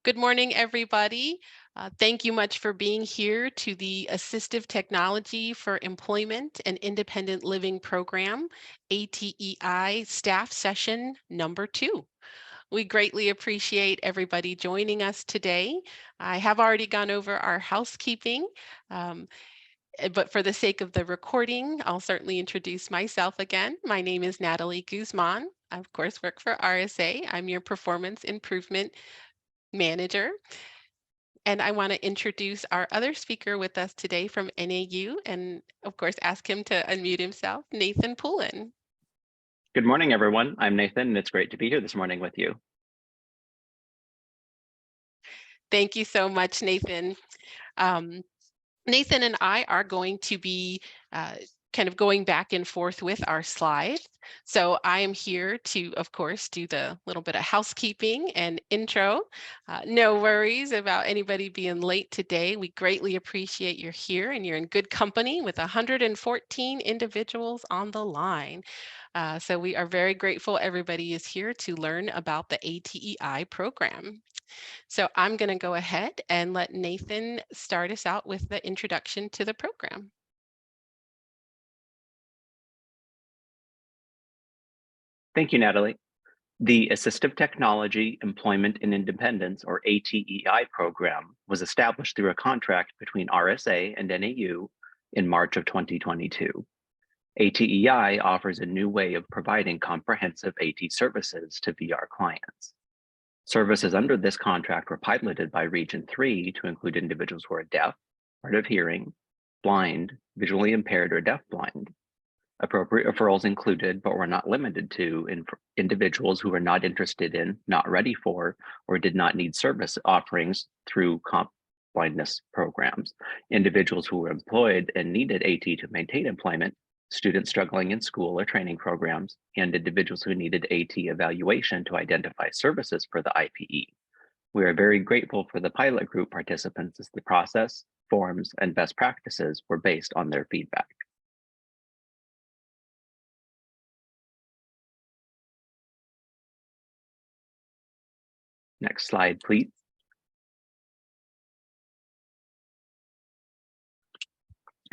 Good morning, everybody. Thank you much for being here to the Assistive Technology for Employment and Independent Living Program, ATEI staff session number 2. We greatly appreciate everybody joining us today. I have already gone over our housekeeping, but for the sake of the recording, I'll certainly introduce myself again. My name is Natalie Guzman. I, of course, work for RSA. I'm your Performance Improvement Manager. And I want to introduce our other speaker with us today from NAU, and of course, ask him to unmute himself, Nathan Poulin. Good morning, everyone. I'm Nathan, and it's great to be here this morning with you. Thank you so much, Nathan. Nathan and I are going to be kind of going back and forth with our slides. So I am here to, of course, do the little bit of housekeeping and intro. No worries about anybody being late today. We greatly appreciate you're here and you're in good company with 114 individuals on the line. So we are very grateful everybody is here to learn about the ATEI program. So I'm going to go ahead and let Nathan start us out with the introduction to the program. Thank you, Natalie. The Assistive Technology, Employment and Independence, or ATEI program, was established through a contract between RSA and NAU in March of 2022. ATEI offers a new way of providing comprehensive AT services to VR clients. Services under this contract were piloted by Region 3 to include individuals who are deaf, hard of hearing, blind, visually impaired, or deafblind. Appropriate referrals included, but were not limited to, individuals who were not interested in, not ready for, or did not need service offerings through comp blindness programs, individuals who were employed and needed AT to maintain employment, students struggling in school or training programs, and individuals who needed AT evaluation to identify services for the IPE. We are very grateful for the pilot group participants as the process, forms, and best practices were based on their feedback. Next slide, please.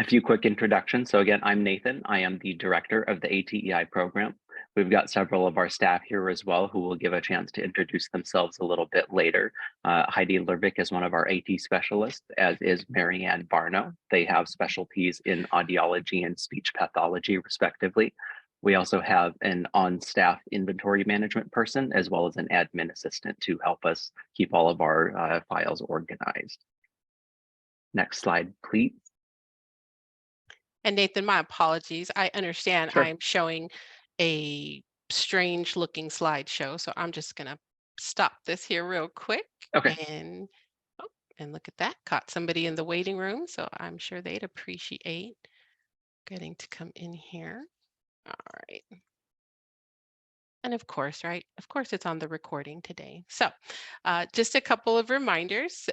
A few quick introductions. So again, I'm Nathan. I am the director of the ATEI program. We've got several of our staff here as well who will give a chance to introduce themselves a little bit later. Heidi Lervik is one of our AT specialists, as is Marianne Barno. They have specialties in audiology and speech pathology, respectively. We also have an on-staff inventory management person, as well as an admin assistant to help us keep all of our files organized. Next slide, please. And Nathan, my apologies. I understand Sure. I'm showing a strange looking slideshow. So I'm just going to stop this here real quick. Okay. And, oh, and look at that, caught somebody in the waiting room. So I'm sure they'd appreciate getting to come in here. All right. And of course, right? Of course, it's on the recording today. So just a couple of reminders,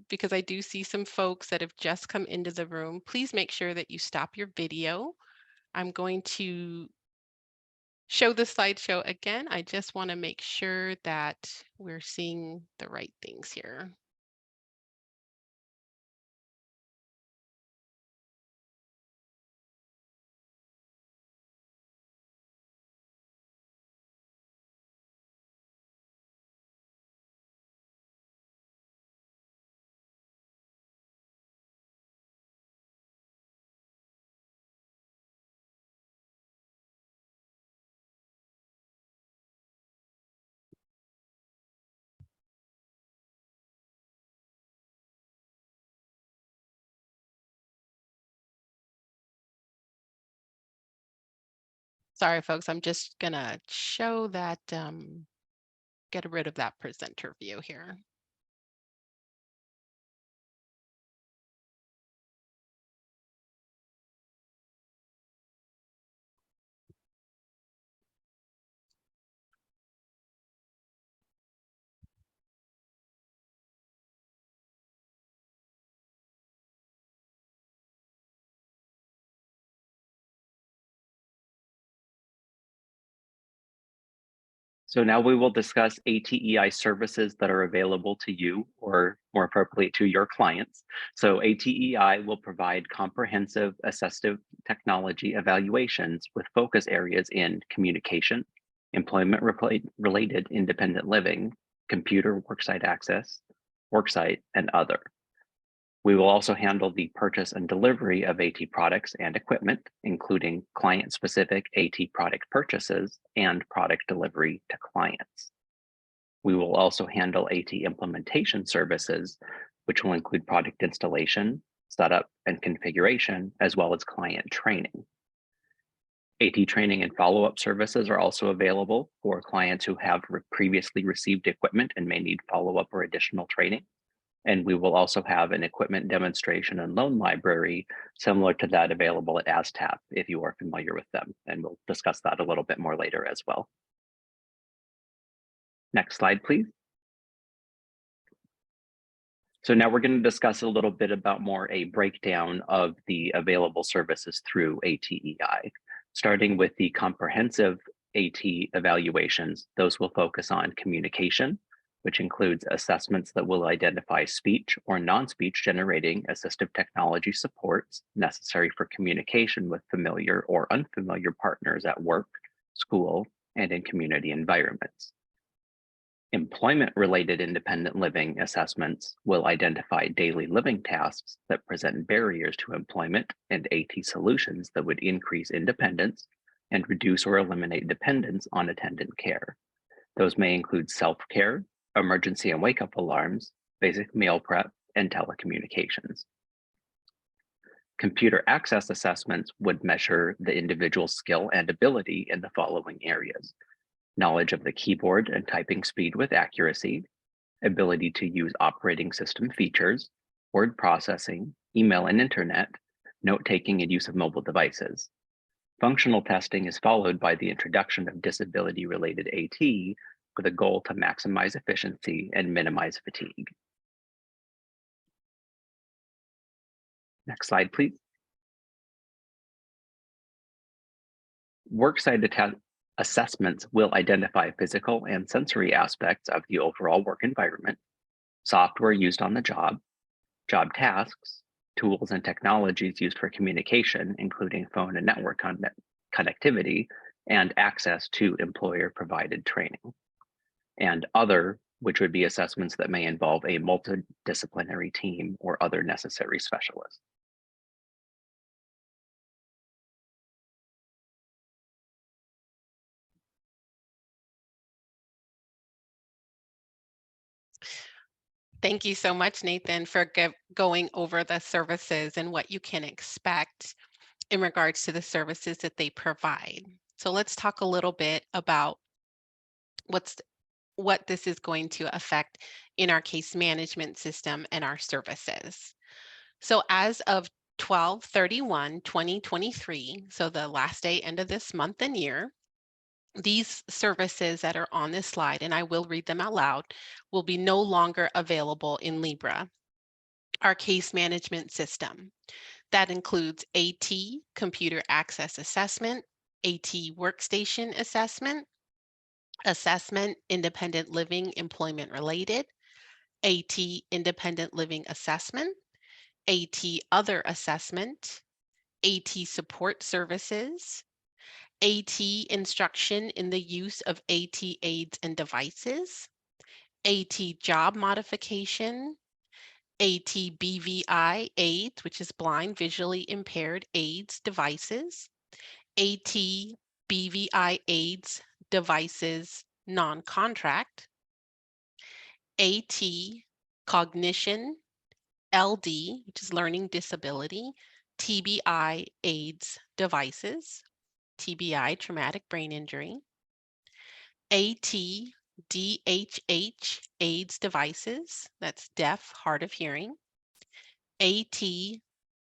because I do see some folks that have just come into the room. Please make sure that you stop your video. I'm going to show the slideshow again. I just want to make sure that we're seeing the right things here. Sorry, folks, I'm just gonna show that, get rid of that presenter view here. So now we will discuss ATEI services that are available to you, or more appropriately to your clients. So ATEI will provide comprehensive assistive technology evaluations with focus areas in communication, employment-related independent living, computer worksite access, worksite, and other. We will also handle the purchase and delivery of AT products and equipment, including client-specific AT product purchases and product delivery to clients. We will also handle AT implementation services, which will include product installation, setup, and configuration, as well as client training. AT training and follow-up services are also available for clients who have previously received equipment and may need follow-up or additional training. And we will also have an equipment demonstration and loan library similar to that available at ASTAP if you are familiar with them. And we'll discuss that a little bit more later as well. Next slide, please. So now we're going to discuss a little bit about more a breakdown of the available services through ATEI. Starting with the comprehensive AT evaluations, those will focus on communication, which includes assessments that will identify speech or non-speech generating assistive technology supports necessary for communication with familiar or unfamiliar partners at work, school, and in community environments. Employment-related independent living assessments will identify daily living tasks that present barriers to employment and AT solutions that would increase independence and reduce or eliminate dependence on attendant care. Those may include self-care, emergency and wake-up alarms, basic meal prep, and telecommunications. Computer access assessments would measure the individual's skill and ability in the following areas: knowledge of the keyboard and typing speed with accuracy, ability to use operating system features, word processing, email and internet, note-taking and use of mobile devices. Functional testing is followed by the introduction of disability-related AT with a goal to maximize efficiency and minimize fatigue. Next slide, please. Worksite assessments will identify physical and sensory aspects of the overall work environment, software used on the job tasks, tools and technologies used for communication, including phone and network connectivity, and access to employer-provided training. And other, which would be assessments that may involve a multidisciplinary team or other necessary specialists. Thank you so much, Nathan, for going over the services and what you can expect in regards to the services that they provide. So let's talk a little bit about what this is going to affect in our case management system and our services. So as of 12/31/2023, so the last day end of this month and year, these services that are on this slide, and I will read them out loud, will be no longer available in Libra, our case management system. That includes AT, Computer Access Assessment, AT Workstation Assessment, Assessment Independent Living Employment Related, AT Independent Living Assessment, AT Other Assessment, AT Support Services, AT Instruction in the Use of AT aids and devices, AT Job Modification, AT BVI aids, which is blind visually impaired aids devices, AT BVI aids devices non-contract, AT Cognition LD, which is learning disability, TBI aids devices, TBI, traumatic brain injury, AT DHH aids devices, that's deaf, hard of hearing, AT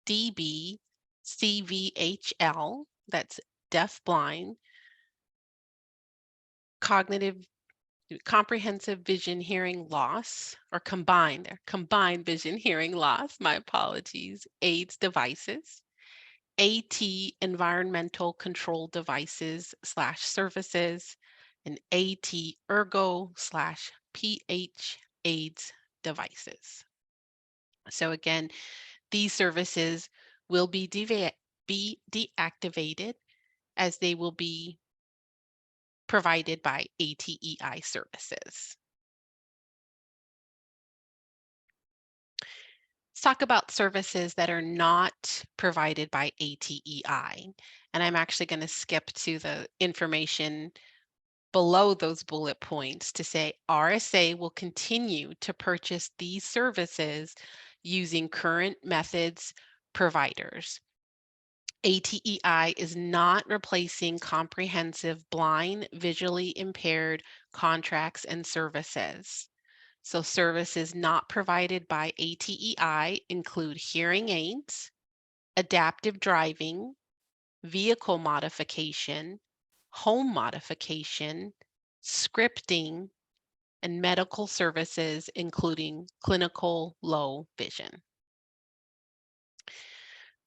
DB CVHL, that's deaf, blind, comprehensive vision hearing loss, or combined vision hearing loss, my apologies, aids devices, AT environmental control devices / services, and AT Ergo/PH AIDS devices. So again, these services will be deactivated as they will be provided by ATEI services. Let's talk about services that are not provided by ATEI. And I'm actually going to skip to the information below those bullet points to say RSA will continue to purchase these services using current methods providers. ATEI is not replacing comprehensive blind, visually impaired contracts and services. So services not provided by ATEI include hearing aids, adaptive driving, vehicle modification, home modification, scripting, and medical services, including clinical low vision.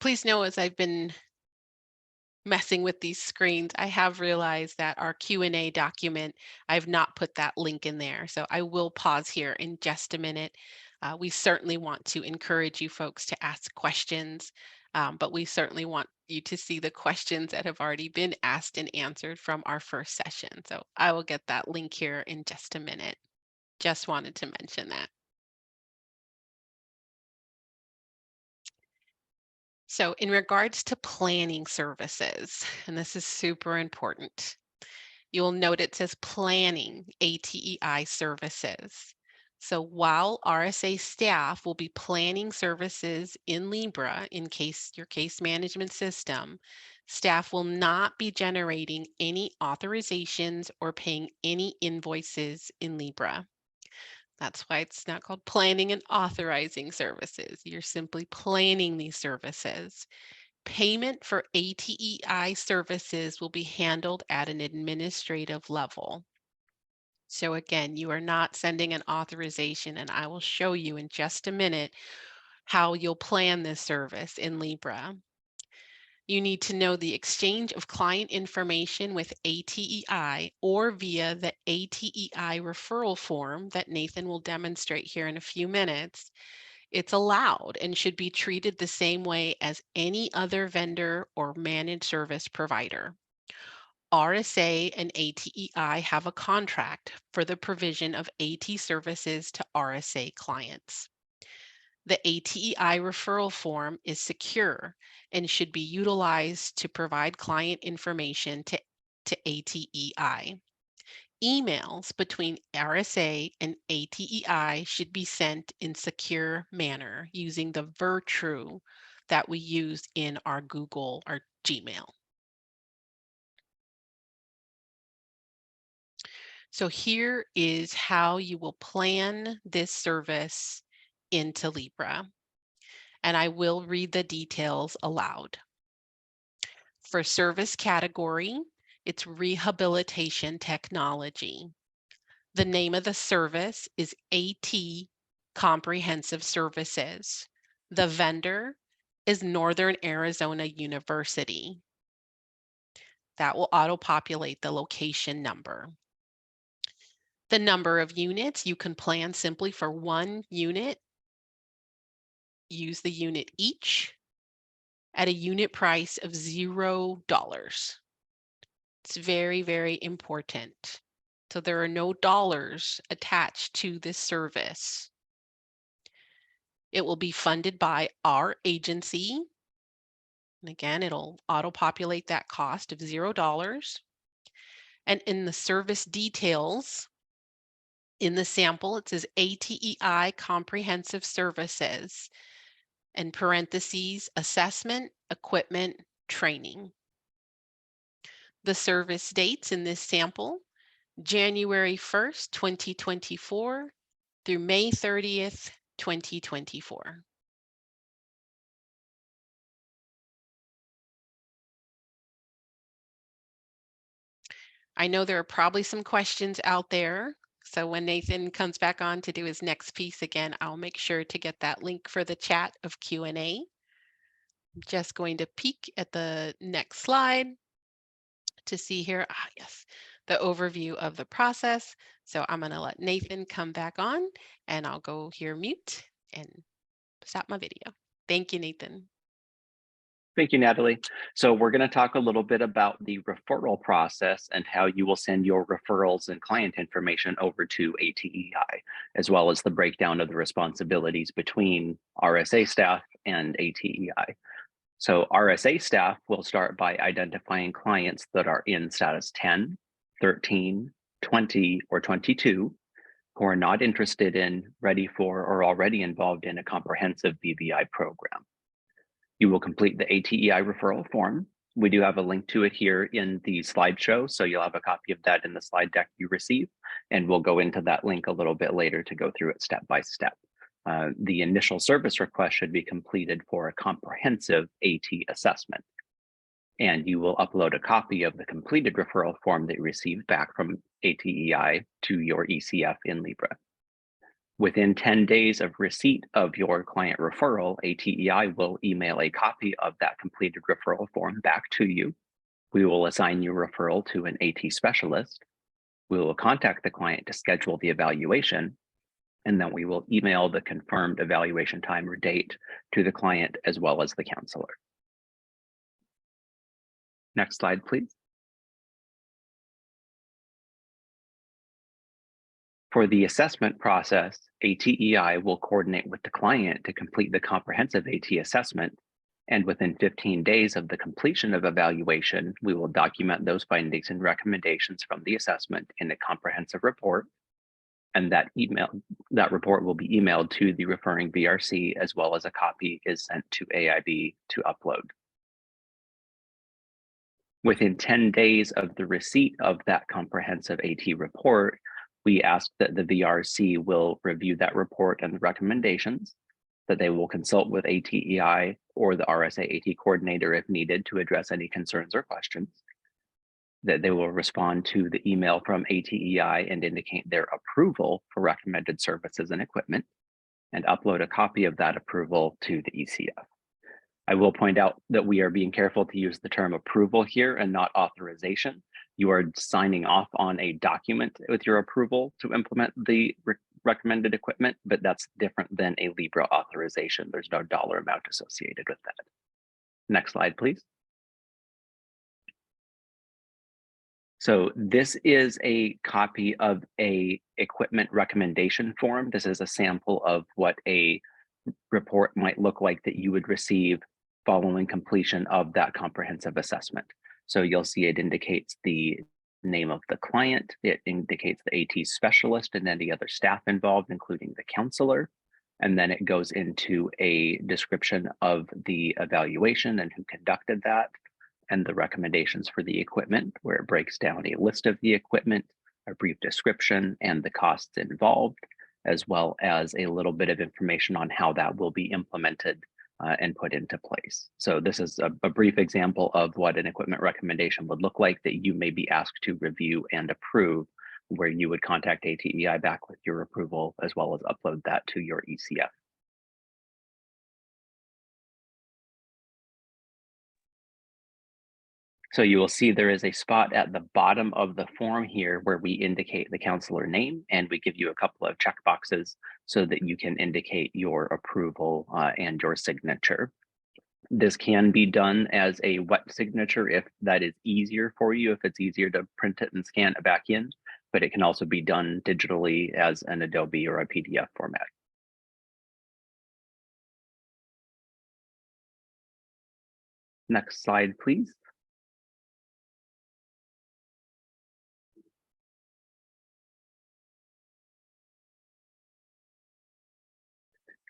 Please know, as I've been messing with these screens, I have realized that our Q&A document, I've not put that link in there. So I will pause here in just a minute. We certainly want to encourage you folks to ask questions, but we certainly want you to see the questions that have already been asked and answered from our first session. So I will get that link here in just a minute. Just wanted to mention that. So in regards to planning services, and this is super important, you'll note it says planning ATEI services. So while RSA staff will be planning services in Libra in your case management system, staff will not be generating any authorizations or paying any invoices in Libra. That's why it's not called planning and authorizing services. You're simply planning these services. Payment for ATEI services will be handled at an administrative level. So again, you are not sending an authorization, and I will show you in just a minute how you'll plan this service in Libra. You need to know the exchange of client information with ATEI or via the ATEI referral form that Nathan will demonstrate here in a few minutes. It's allowed and should be treated the same way as any other vendor or managed service provider. RSA and ATEI have a contract for the provision of AT services to RSA clients. The ATEI referral form is secure and should be utilized to provide client information to ATEI. Emails between RSA and ATEI should be sent in secure manner using the Virtue that we use in our Google or Gmail. So here is how you will plan this service into Libra, and I will read the details aloud. For service category, it's rehabilitation technology. The name of the service is AT Comprehensive Services. The vendor is Northern Arizona University. That will auto-populate the location number. The number of units, you can plan simply for one unit. Use the unit each at a unit price of $0. It's very, very important. So there are no dollars attached to this service. It will be funded by our agency. And again, it'll auto-populate that cost of $0. And in the service details, in the sample, it says ATEI Comprehensive Services, and parentheses, assessment, equipment, training. The service dates in this sample, January 1st, 2024 through May 30th, 2024. I know there are probably some questions out there. So when Nathan comes back on to do his next piece again, I'll make sure to get that link for the chat of Q&A. I'm just going to peek at the next slide to see here. Yes, the overview of the process. So I'm going to let Nathan come back on, and I'll go here mute and stop my video. Thank you, Nathan. Thank you, Natalie. So we're going to talk a little bit about the referral process and how you will send your referrals and client information over to ATEI, as well as the breakdown of the responsibilities between RSA staff and ATEI. So RSA staff will start by identifying clients that are in status 10, 13, 20, or 22 who are not interested in, ready for, or already involved in a comprehensive BVI program. You will complete the ATEI referral form. We do have a link to it here in the slideshow, so you'll have a copy of that in the slide deck you receive, and we'll go into that link a little bit later to go through it step by step. The initial service request should be completed for a comprehensive AT assessment, and you will upload a copy of the completed referral form that you received back from ATEI to your ECF in Libra. Within 10 days of receipt of your client referral, ATEI will email a copy of that completed referral form back to you. We will assign your referral to an AT specialist. We will contact the client to schedule the evaluation, and then we will email the confirmed evaluation time or date to the client as well as the counselor. Next slide, please. For the assessment process, ATEI will coordinate with the client to complete the comprehensive AT assessment, and within 15 days of the completion of evaluation, we will document those findings and recommendations from the assessment in a comprehensive report, and that report will be emailed to the referring VRC, as well as a copy is sent to AIB to upload. Within 10 days of the receipt of that comprehensive AT report, we ask that the VRC will review that report and the recommendations, that they will consult with ATEI or the RSA AT coordinator if needed to address any concerns or questions, that they will respond to the email from ATEI and indicate their approval for recommended services and equipment, and upload a copy of that approval to the ECF. I will point out that we are being careful to use the term approval here and not authorization. You are signing off on a document with your approval to implement the recommended equipment, but that's different than a Libra authorization. There's no dollar amount associated with that. Next slide, please. So this is a copy of a equipment recommendation form. This is a sample of what a report might look like that you would receive following completion of that comprehensive assessment. So you'll see it indicates the name of the client, it indicates the AT specialist and any other staff involved, including the counselor, and then it goes into a description of the evaluation and who conducted that, and the recommendations for the equipment, where it breaks down a list of the equipment, a brief description, and the costs involved, as well as a little bit of information on how that will be implemented and put into place. So this is a brief example of what an equipment recommendation would look like that you may be asked to review and approve, where you would contact ATEI back with your approval, as well as upload that to your ECF. So you will see there is a spot at the bottom of the form here where we indicate the counselor name, and we give you a couple of checkboxes so that you can indicate your approval and your signature. This can be done as a wet signature if that is easier for you, if it's easier to print it and scan it back in, but it can also be done digitally as an Adobe or a PDF format. Next slide, please.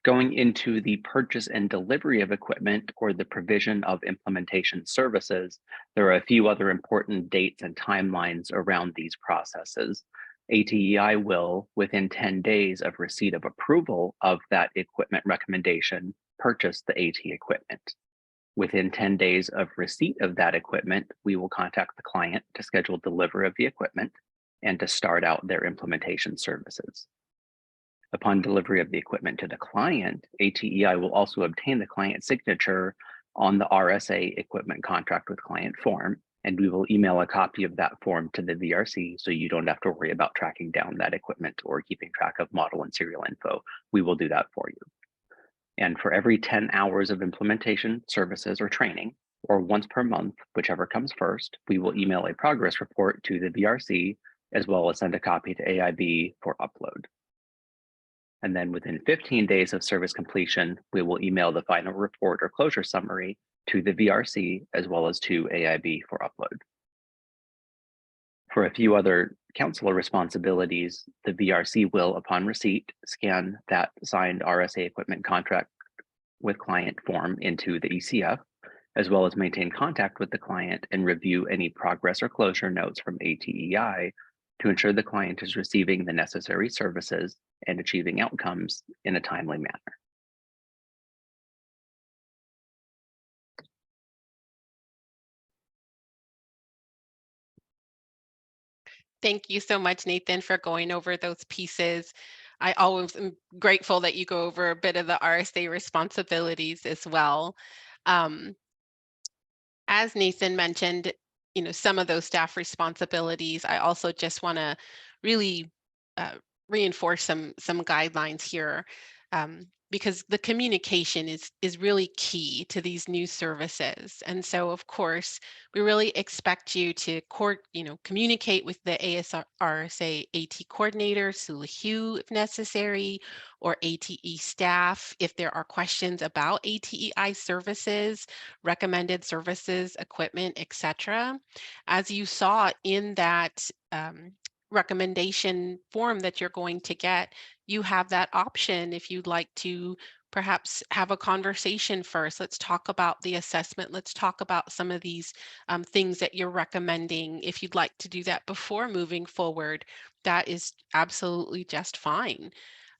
Going into the purchase and delivery of equipment or the provision of implementation services, there are a few other important dates and timelines around these processes. ATEI will, within 10 days of receipt of approval of that equipment recommendation, purchase the AT equipment. Within 10 days of receipt of that equipment, we will contact the client to schedule delivery of the equipment and to start out their implementation services. Upon delivery of the equipment to the client, ATEI will also obtain the client signature on the RSA equipment contract with client form and we will email a copy of that form to the VRC so you don't have to worry about tracking down that equipment or keeping track of model and serial info. We will do that for you. And for every 10 hours of implementation, services, or training, or once per month, whichever comes first, we will email a progress report to the VRC as well as send a copy to AIB for upload. And then within 15 days of service completion, we will email the final report or closure summary to the VRC as well as to AIB for upload. For a few other counselor responsibilities, the VRC will, upon receipt, scan that signed RSA equipment contract with client form into the ECF, as well as maintain contact with the client and review any progress or closure notes from ATEI to ensure the client is receiving the necessary services and achieving outcomes in a timely manner. Thank you so much, Nathan, for going over those pieces. I always am grateful that you go over a bit of the RSA responsibilities as well. Um, as Nathan mentioned, some of those staff responsibilities, I also just want to really uh, reinforce some guidelines here, because the communication is really key to these new services. And so, of course, we really expect you to communicate with the ASRSA AT coordinator, SULAHU if necessary, or ATE staff if there are questions about ATEI services, recommended services, equipment, etc. As you saw in that recommendation form that you're going to get, you have that option if you'd like to perhaps have a conversation first. Let's talk about the assessment. Let's talk about some of these things that you're recommending. If you'd like to do that before moving forward, that is absolutely just fine.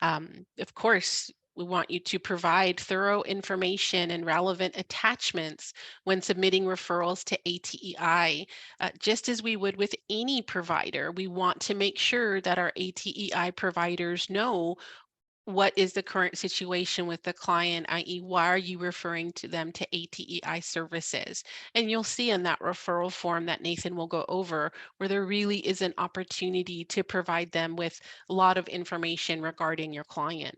Of course, we want you to provide thorough information and relevant attachments when submitting referrals to ATEI. Just as we would with any provider, we want to make sure that our ATEI providers know what is the current situation with the client, i.e. why are you referring to them to ATEI services? And you'll see in that referral form that Nathan will go over where there really is an opportunity to provide them with a lot of information regarding your client.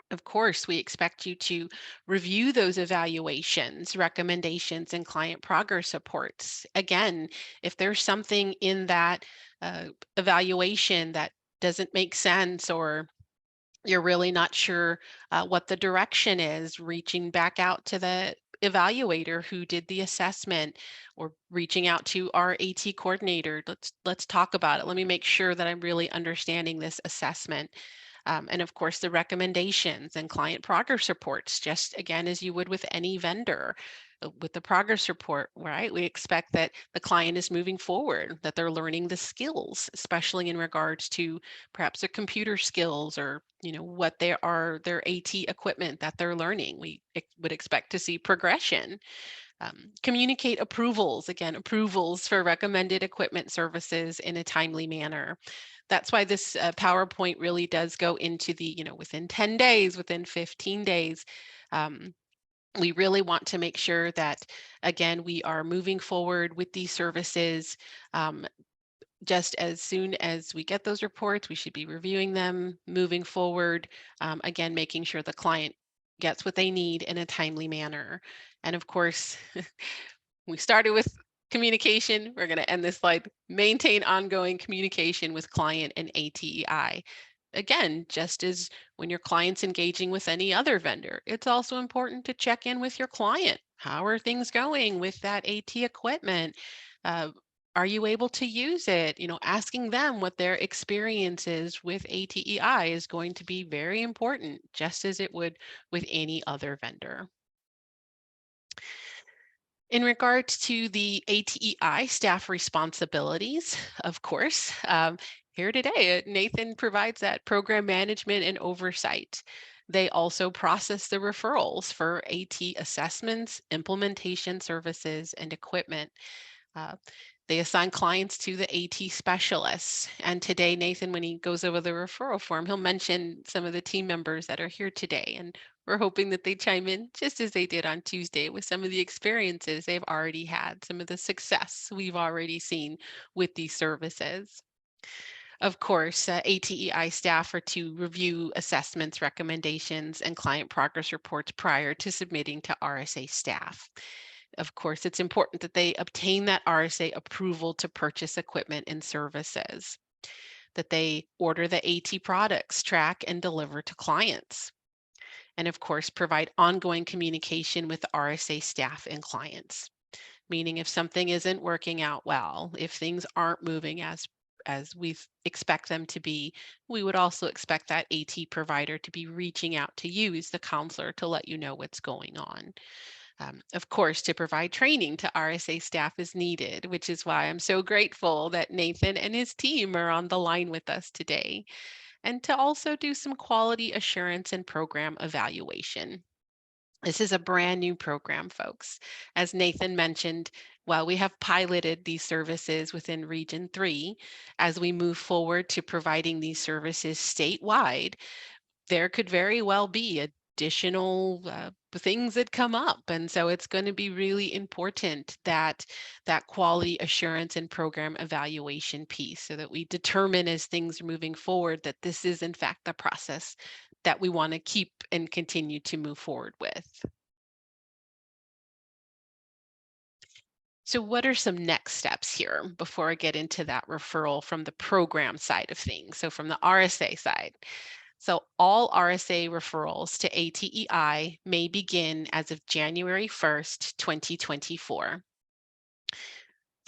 Of course, we expect you to review those evaluations, recommendations, and client progress reports. Again, if there's something in that evaluation that doesn't make sense, or you're really not sure what the direction is, reaching back out to the evaluator who did the assessment, or reaching out to our AT coordinator. Let's talk about it. Let me make sure that I'm really understanding this assessment. And of course, the recommendations and client progress reports, just again, as you would with any vendor. With the progress report, right, we expect that the client is moving forward, that they're learning the skills, especially in regards to perhaps their computer skills, or what they are, their AT equipment that they're learning. We would expect to see progression. Communicate approvals, again, approvals for recommended equipment services in a timely manner. That's why this PowerPoint really does go into the, within 10 days, within 15 days. We really want to make sure that, again, we are moving forward with these services. Just as soon as we get those reports, we should be reviewing them, moving forward, again, making sure the client gets what they need in a timely manner. And of course, we started with communication. We're going to end this slide. Maintain ongoing communication with client and ATEI. Again, just as when your client's engaging with any other vendor, it's also important to check in with your client. How are things going with that AT equipment? Are you able to use it? Asking them what their experience is with ATEI is going to be very important, just as it would with any other vendor. In regards to the ATEI staff responsibilities, of course, here today, Nathan provides that program management and oversight. They also process the referrals for AT assessments, implementation services, and equipment. They assign clients to the AT specialists. And today, Nathan, when he goes over the referral form, he'll mention some of the team members that are here today. And we're hoping that they chime in just as they did on Tuesday with some of the experiences they've already had, some of the success we've already seen with these services. Of course, ATEI staff are to review assessments, recommendations, and client progress reports prior to submitting to RSA staff. Of course, it's important that they obtain that RSA approval to purchase equipment and services, that they order the AT products, track and deliver to clients, and of course, provide ongoing communication with the RSA staff and clients. Meaning if something isn't working out well, if things aren't moving as we expect them to be, we would also expect that AT provider to be reaching out to you as the counselor to let you know what's going on. Of course, to provide training to RSA staff is needed, which is why I'm so grateful that Nathan and his team are on the line with us today, and to also do some quality assurance and program evaluation. This is a brand new program, folks. As Nathan mentioned, while we have piloted these services within Region 3, as we move forward to providing these services statewide, there could very well be additional things that come up. And so it's going to be really important that that quality assurance and program evaluation piece so that we determine as things are moving forward that this is in fact the process that we want to keep and continue to move forward with. So what are some next steps here before I get into that referral from the program side of things? So from the RSA side. So all RSA referrals to ATEI may begin as of January 1st, 2024.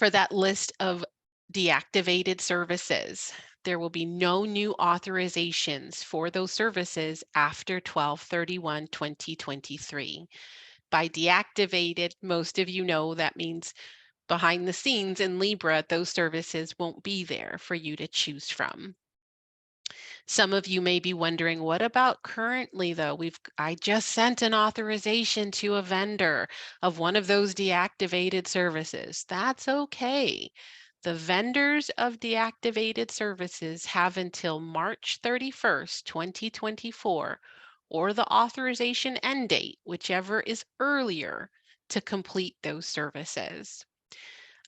For that list of deactivated services, there will be no new authorizations for those services after 12/31/2023. By deactivated, most of you know that means behind the scenes in Libra, those services won't be there for you to choose from. Some of you may be wondering, what about currently though? I just sent an authorization to a vendor of one of those deactivated services. That's okay. The vendors of deactivated services have until March 31st, 2024, or the authorization end date, whichever is earlier, to complete those services.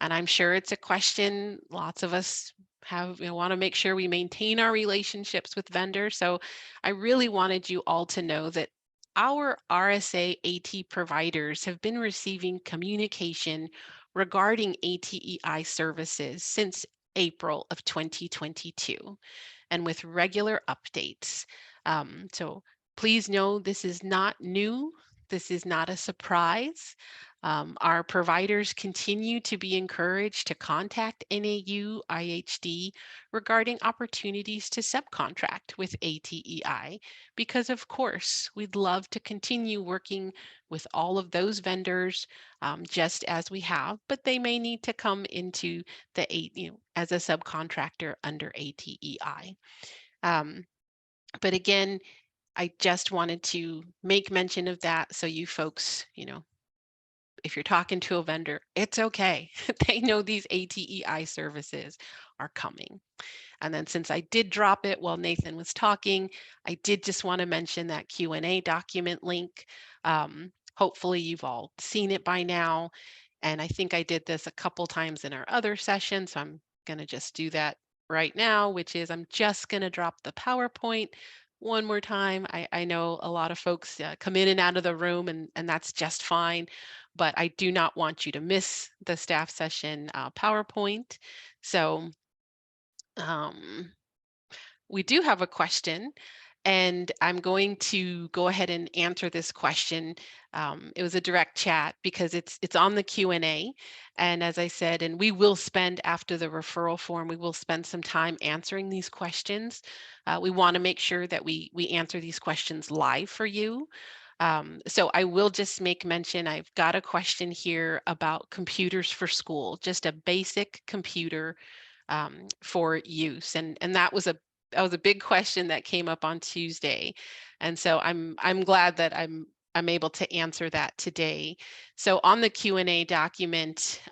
And I'm sure it's a question lots of us have, want to make sure we maintain our relationships with vendors. So I really wanted you all to know that our RSA AT providers have been receiving communication regarding ATEI services since April of 2022 and with regular updates. So please know this is not new. This is not a surprise. Our providers continue to be encouraged to contact NAU IHD regarding opportunities to subcontract with ATEI because, of course, we'd love to continue working with all of those vendors just as we have, but they may need to come into the as a subcontractor under ATEI. But again, I just wanted to make mention of that so you folks, if you're talking to a vendor, it's okay. They know these ATEI services are coming. And then since I did drop it while Nathan was talking, I did just want to mention that Q&A document link. Hopefully you've all seen it by now. And I think I did this a couple times in our other session, so I'm going to just do that right now, which is I'm just going to drop the PowerPoint one more time. I know a lot of folks come in and out of the room, and that's just fine, but I do not want you to miss the staff session PowerPoint. So we do have a question, and I'm going to go ahead and answer this question. It was a direct chat because it's on the Q&A. And as I said, and we will spend after the referral form, we will spend some time answering these questions. We want to make sure that we answer these questions live for you. So I will just make mention, I've got a question here about computers for school, just a basic computer for use. And that was a big question that came up on Tuesday. And so I'm glad that I'm able to answer that today. So on the Q&A document,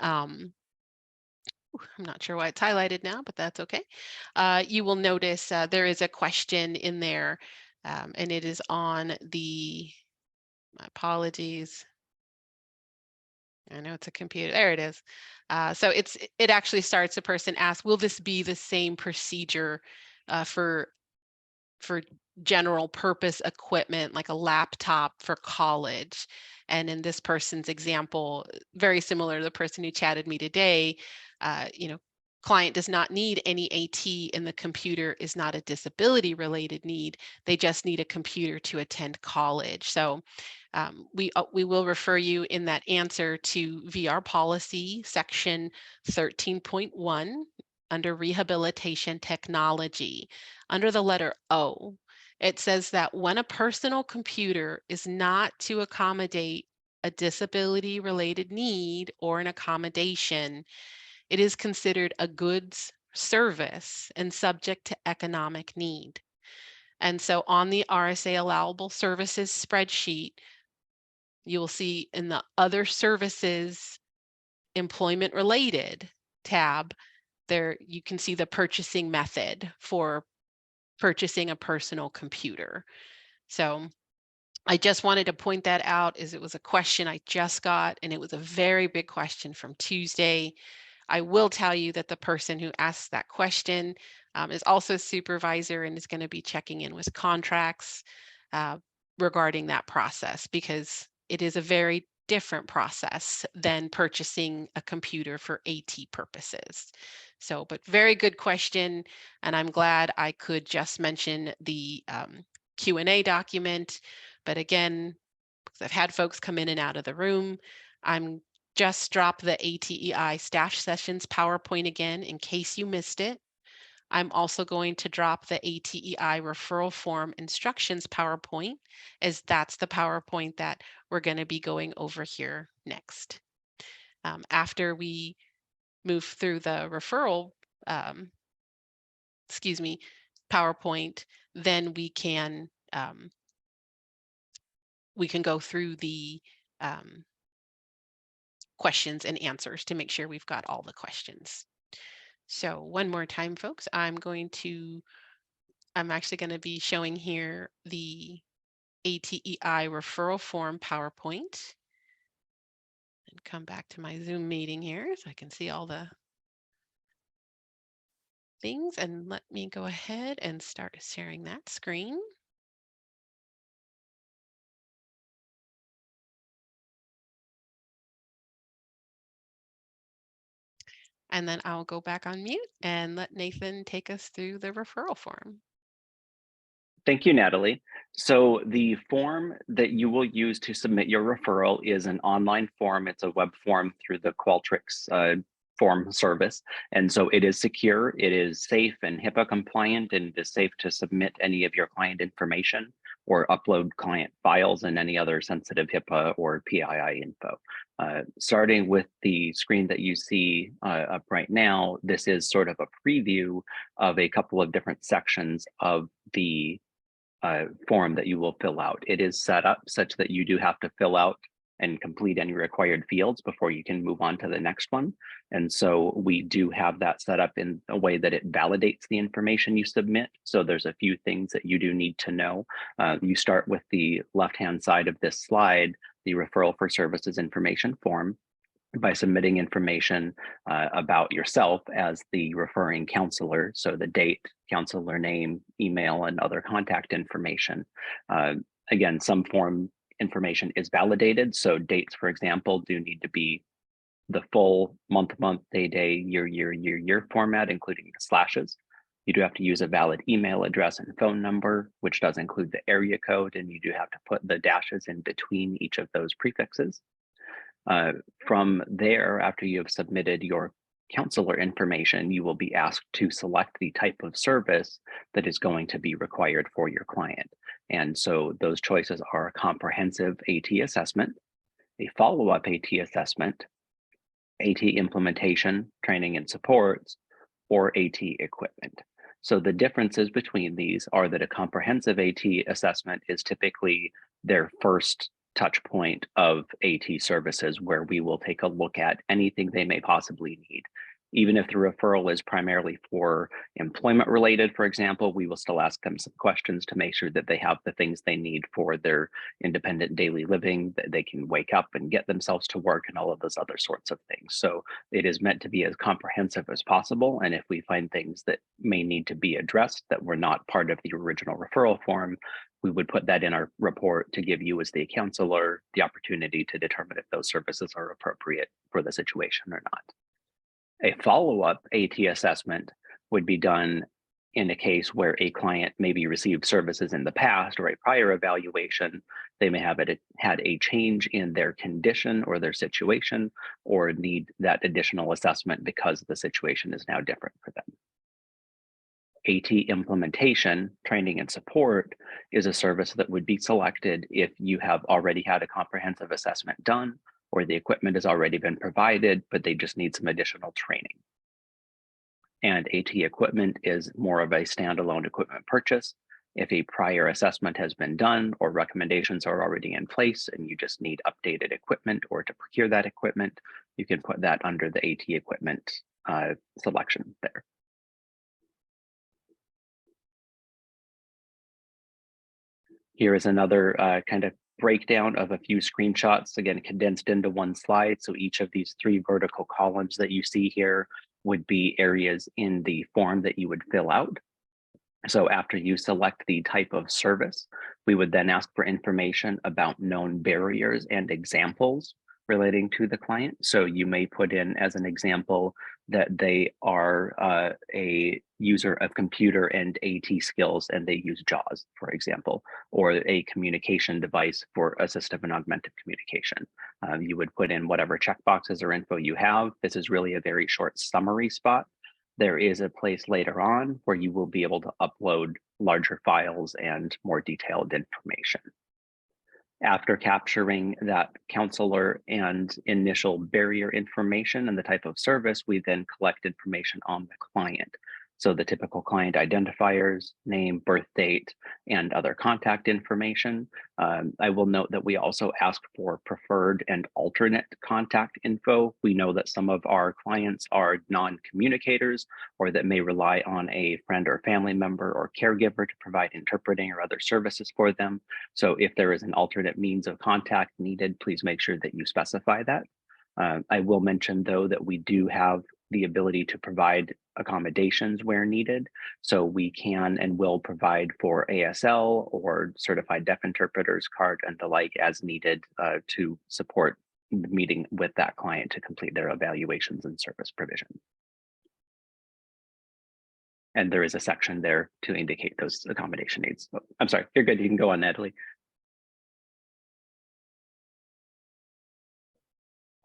I'm not sure why it's highlighted now, but that's okay. You will notice there is a question in there, and it is on the, my apologies. I know it's a computer. There it is. So it actually starts, the person asks, will this be the same procedure for general purpose equipment like a laptop for college? And in this person's example, very similar to the person who chatted me today, client does not need any AT and the computer is not a disability related need. They just need a computer to attend college. So we will refer you in that answer to VR policy section 13.1 under rehabilitation technology. Under the letter O, it says that when a personal computer is not to accommodate a disability related need or an accommodation, it is considered a goods, service, and subject to economic need. And so on the RSA allowable services spreadsheet, you will see in the other services employment related tab, there you can see the purchasing method for purchasing a personal computer. So I just wanted to point that out, as it was a question I just got, and it was a very big question from Tuesday. I will tell you that the person who asked that question is also a supervisor and is going to be checking in with contracts regarding that process, because it is a very different process than purchasing a computer for AT purposes. So, but very good question. And I'm glad I could just mention the Q&A document. But again, because I've had folks come in and out of the room, I'm just drop the ATEI staff sessions PowerPoint again in case you missed it. I'm also going to drop the ATEI referral form instructions PowerPoint, as that's the PowerPoint that we're going to be going over here next. After we move through the referral, PowerPoint, then we can go through the questions and answers to make sure we've got all the questions. So one more time, folks, I'm actually going to be showing here the ATEI referral form PowerPoint, and come back to my Zoom meeting here so I can see all the things. And let me go ahead and start sharing that screen. And then I'll go back on mute and let Nathan take us through the referral form. Thank you, Natalie. So the form that you will use to submit your referral is an online form. It's a web form through the Qualtrics form service. And so it is secure, it is safe and HIPAA compliant, and it is safe to submit any of your client information or upload client files and any other sensitive HIPAA or PII info. Starting with the screen that you see up right now, this is sort of a preview of a couple of different sections of the form that you will fill out. It is set up such that you do have to fill out and complete any required fields before you can move on to the next one. And so we do have that set up in a way that it validates the information you submit. So there's a few things that you do need to know. You start with the left-hand side of this slide, the referral for services information form, by submitting information about yourself as the referring counselor. So the date, counselor name, email, and other contact information. Again, some form information is validated. So dates, for example, do need to be the full month, day, year format, including the slashes. You do have to use a valid email address and phone number, which does include the area code, and you do have to put the dashes in between each of those prefixes. From there, after you have submitted your counselor information, you will be asked to select the type of service that is going to be required for your client. And so those choices are a comprehensive AT assessment, a follow-up AT assessment, AT implementation, training and supports, or AT equipment. So the differences between these are that a comprehensive AT assessment is typically their first touch point of AT services, where we will take a look at anything they may possibly need. Even if the referral is primarily for employment related, for example, we will still ask them some questions to make sure that they have the things they need for their independent daily living, that they can wake up and get themselves to work and all of those other sorts of things. So it is meant to be as comprehensive as possible. And if we find things that may need to be addressed that were not part of the original referral form, we would put that in our report to give you as the counselor the opportunity to determine if those services are appropriate for the situation or not. A follow-up AT assessment would be done in a case where a client maybe received services in the past or a prior evaluation. They may have had a change in their condition or their situation, or need that additional assessment because the situation is now different for them. AT implementation, training and support is a service that would be selected if you have already had a comprehensive assessment done, or the equipment has already been provided, but they just need some additional training. And AT equipment is more of a standalone equipment purchase. If a prior assessment has been done or recommendations are already in place and you just need updated equipment or to procure that equipment, you can put that under the AT equipment selection there. Here is another kind of breakdown of a few screenshots, again, condensed into one slide. So each of these 3 vertical columns that you see here would be areas in the form that you would fill out. So after you select the type of service, we would then ask for information about known barriers and examples relating to the client. So you may put in as an example that they are a user of computer and AT skills and they use JAWS, for example, or a communication device for assistive and augmented communication. You would put in whatever checkboxes or info you have. This is really a very short summary spot. There is a place later on where you will be able to upload larger files and more detailed information. After capturing that counselor and initial barrier information and the type of service, we then collect information on the client. So the typical client identifiers, name, birth date, and other contact information. I will note that we also ask for preferred and alternate contact info. We know that some of our clients are non-communicators or that may rely on a friend or family member or caregiver to provide interpreting or other services for them. So if there is an alternate means of contact needed, please make sure that you specify that. I will mention, though, that we do have the ability to provide accommodations where needed. So we can and will provide for ASL or certified deaf interpreters card and the like as needed to support the meeting with that client to complete their evaluations and service provision. And there is a section there to indicate those accommodation needs. Oh, I'm sorry, you're good. You can go on, Natalie.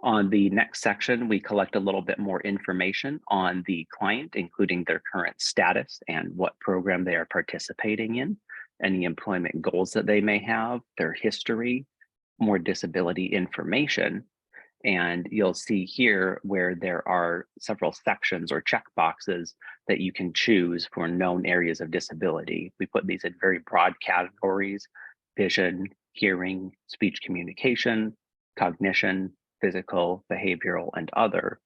On the next section, we collect a little bit more information on the client, including their current status and what program they are participating in, any employment goals that they may have, their history, more disability information. And you'll see here where there are several sections or check boxes that you can choose for known areas of disability. We put these in very broad categories: vision, hearing, speech communication, cognition, physical, behavioral, and other.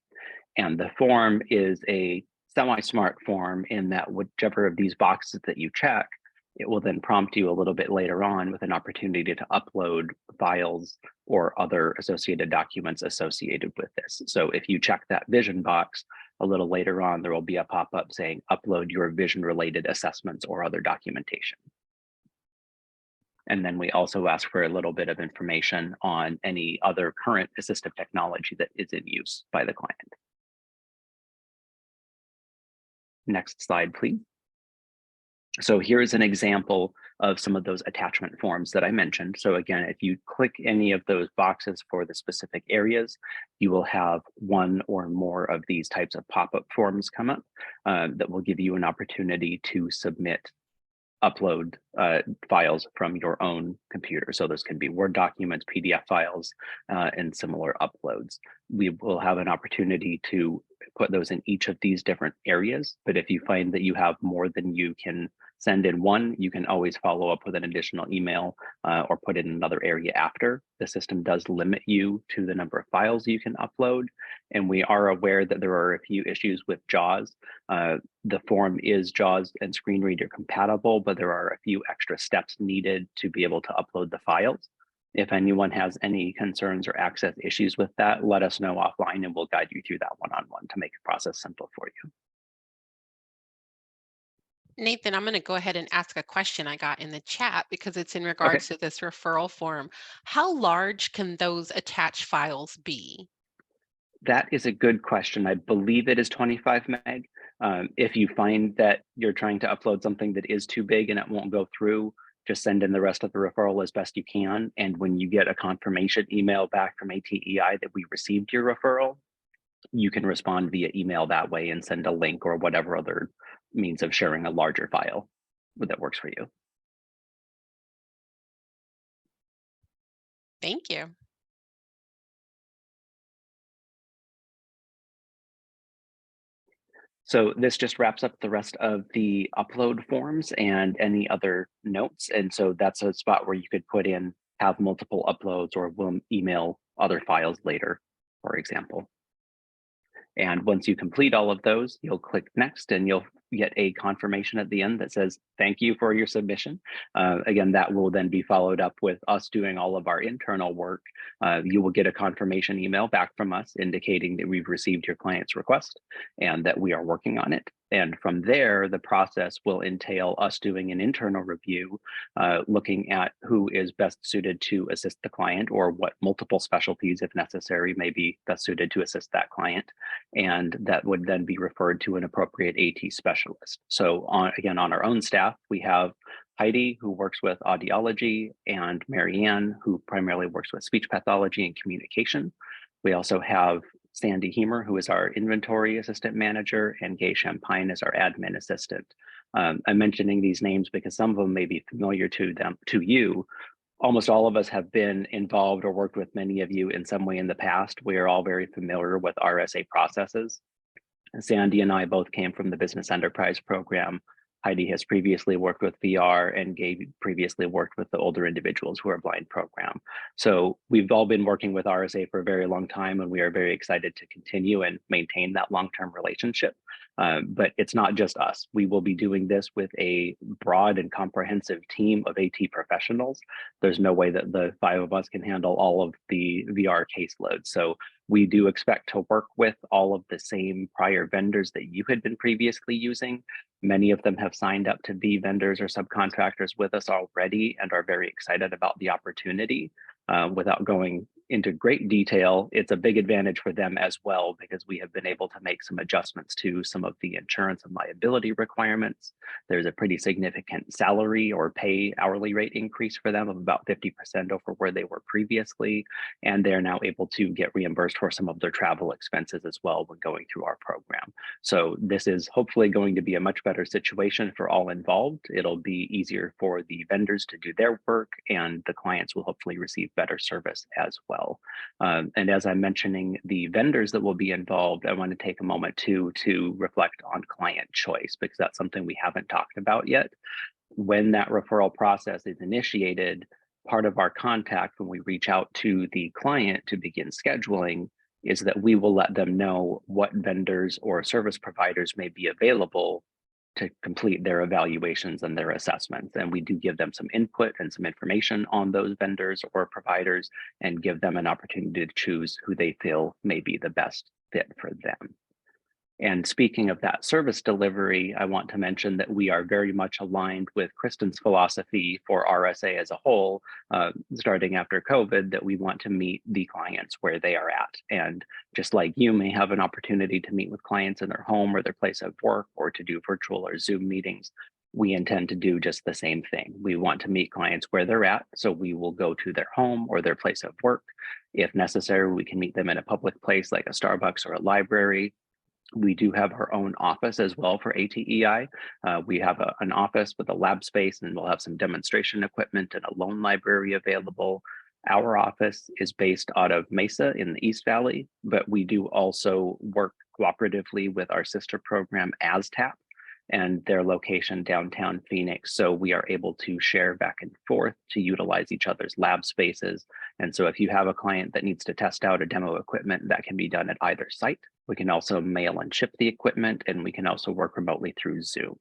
And the form is a semi-smart form in that whichever of these boxes that you check, it will then prompt you a little bit later on with an opportunity to upload files or other associated documents associated with this. So if you check that vision box, a little later on, there will be a pop-up saying upload your vision-related assessments or other documentation. And then we also ask for a little bit of information on any other current assistive technology that is in use by the client. Next slide, please. So here's an example of some of those attachment forms that I mentioned. So again, if you click any of those boxes for the specific areas, you will have one or more of these types of pop-up forms come up that will give you an opportunity to submit upload files from your own computer. So those can be Word documents, PDF files, and similar uploads. We will have an opportunity to put those in each of these different areas, but if you find that you have more than you can send in one, you can always follow up with an additional email or put it in another area after. The system does limit you to the number of files you can upload. And we are aware that there are a few issues with JAWS. The form is JAWS and screen reader compatible, but there are a few extra steps needed to be able to upload the files. If anyone has any concerns or access issues with that, let us know offline and we'll guide you through that one-on-one to make the process simple for you. Nathan, I'm going to go ahead and ask a question I got in the chat because it's in Okay. regards to this referral form. How large can those attached files be? That is a good question. I believe it is 25 meg. If you find that you're trying to upload something that is too big and it won't go through, just send in the rest of the referral as best you can. And when you get a confirmation email back from ATEI that we received your referral, you can respond via email that way and send a link or whatever other means of sharing a larger file that works for you. Thank you. So this just wraps up the rest of the upload forms and any other notes. And so that's a spot where you could put in, have multiple uploads, or we'll email other files later, for example. And once you complete all of those, you'll click next and you'll get a confirmation at the end that says, thank you for your submission. Again, that will then be followed up with us doing all of our internal work. You will get a confirmation email back from us indicating that we've received your client's request and that we are working on it. And from there, the process will entail us doing an internal review, looking at who is best suited to assist the client, or what multiple specialties, if necessary, may be best suited to assist that client. And that would then be referred to an appropriate AT specialist. So again, on our own staff, we have Heidi, who works with audiology, and Marianne, who primarily works with speech pathology and communication. We also have Sandy Hemer, who is our inventory assistant manager, and Gay Champagne is our admin assistant. I'm mentioning these names because some of them may be familiar to you. Almost all of us have been involved or worked with many of you in some way in the past. We are all very familiar with RSA processes. Sandy and I both came from the Business Enterprise program. Heidi has previously worked with VR, and Gabe previously worked with the Older Individuals Who Are Blind program. So we've all been working with RSA for a very long time, and we are very excited to continue and maintain that long-term relationship. But it's not just us. We will be doing this with a broad and comprehensive team of AT professionals. There's no way that the 5 of us can handle all of the VR caseload. So we do expect to work with all of the same prior vendors that you had been previously using. Many of them have signed up to be vendors or subcontractors with us already and are very excited about the opportunity. Without going into great detail, it's a big advantage for them as well, because we have been able to make some adjustments to some of the insurance and liability requirements. There's a pretty significant salary or pay hourly rate increase for them of about 50% over where they were previously. And they're now able to get reimbursed for some of their travel expenses as well when going through our program. So this is hopefully going to be a much better situation for all involved. It'll be easier for the vendors to do their work, and the clients will hopefully receive better service as well. And as I'm mentioning the vendors that will be involved, I want to take a moment to reflect on client choice, because that's something we haven't talked about yet. When that referral process is initiated, part of our contact when we reach out to the client to begin scheduling is that we will let them know what vendors or service providers may be available to complete their evaluations and their assessments. And we do give them some input and some information on those vendors or providers, and give them an opportunity to choose who they feel may be the best fit for them. And speaking of that service delivery, I want to mention that we are very much aligned with Kristen's philosophy for RSA as a whole, starting after COVID, that we want to meet the clients where they are at. And just like you may have an opportunity to meet with clients in their home or their place of work, or to do virtual or Zoom meetings, we intend to do just the same thing. We want to meet clients where they're at, so we will go to their home or their place of work. If necessary, we can meet them in a public place like a Starbucks or a library. We do have our own office as well for ATEI. We have an office with a lab space, and we'll have some demonstration equipment and a loan library available. Our office is based out of Mesa in the East Valley, but we do also work cooperatively with our sister program, AZTAP. and their location downtown Phoenix. So we are able to share back and forth to utilize each other's lab spaces. And so if you have a client that needs to test out a demo equipment, that can be done at either site. We can also mail and ship the equipment, and we can also work remotely through Zoom.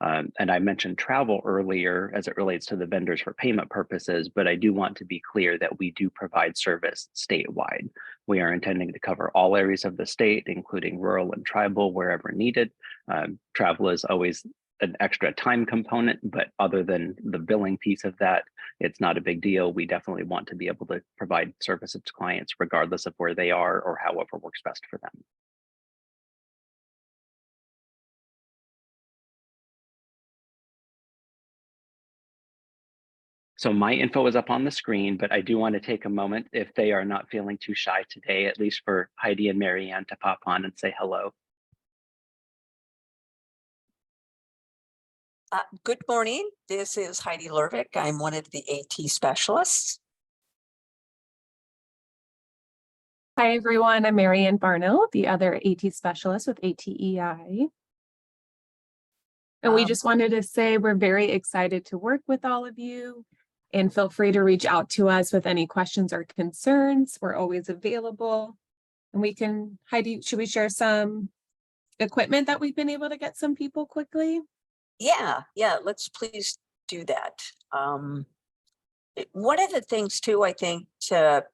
And I mentioned travel earlier as it relates to the vendors for payment purposes, but I do want to be clear that we do provide service statewide. We are intending to cover all areas of the state, including rural and tribal, wherever needed. Travel is always an extra time component, but other than the billing piece of that, it's not a big deal. We definitely want to be able to provide services to clients regardless of where they are or however works best for them. So my info is up on the screen, but I do want to take a moment if they are not feeling too shy today, at least for Heidi and Marianne to pop on and say hello. Good morning. This is Heidi Lervick. I'm one of the AT specialists. Hi, everyone. I'm Marianne Barno, the other AT specialist with ATEI. And we just wanted to say we're very excited to work with all of you, and feel free to reach out to us with any questions or concerns. We're always available. And we can, Heidi, should we share some equipment that we've been able to get some people quickly? Yeah, let's please do that. One of the things too, I think, to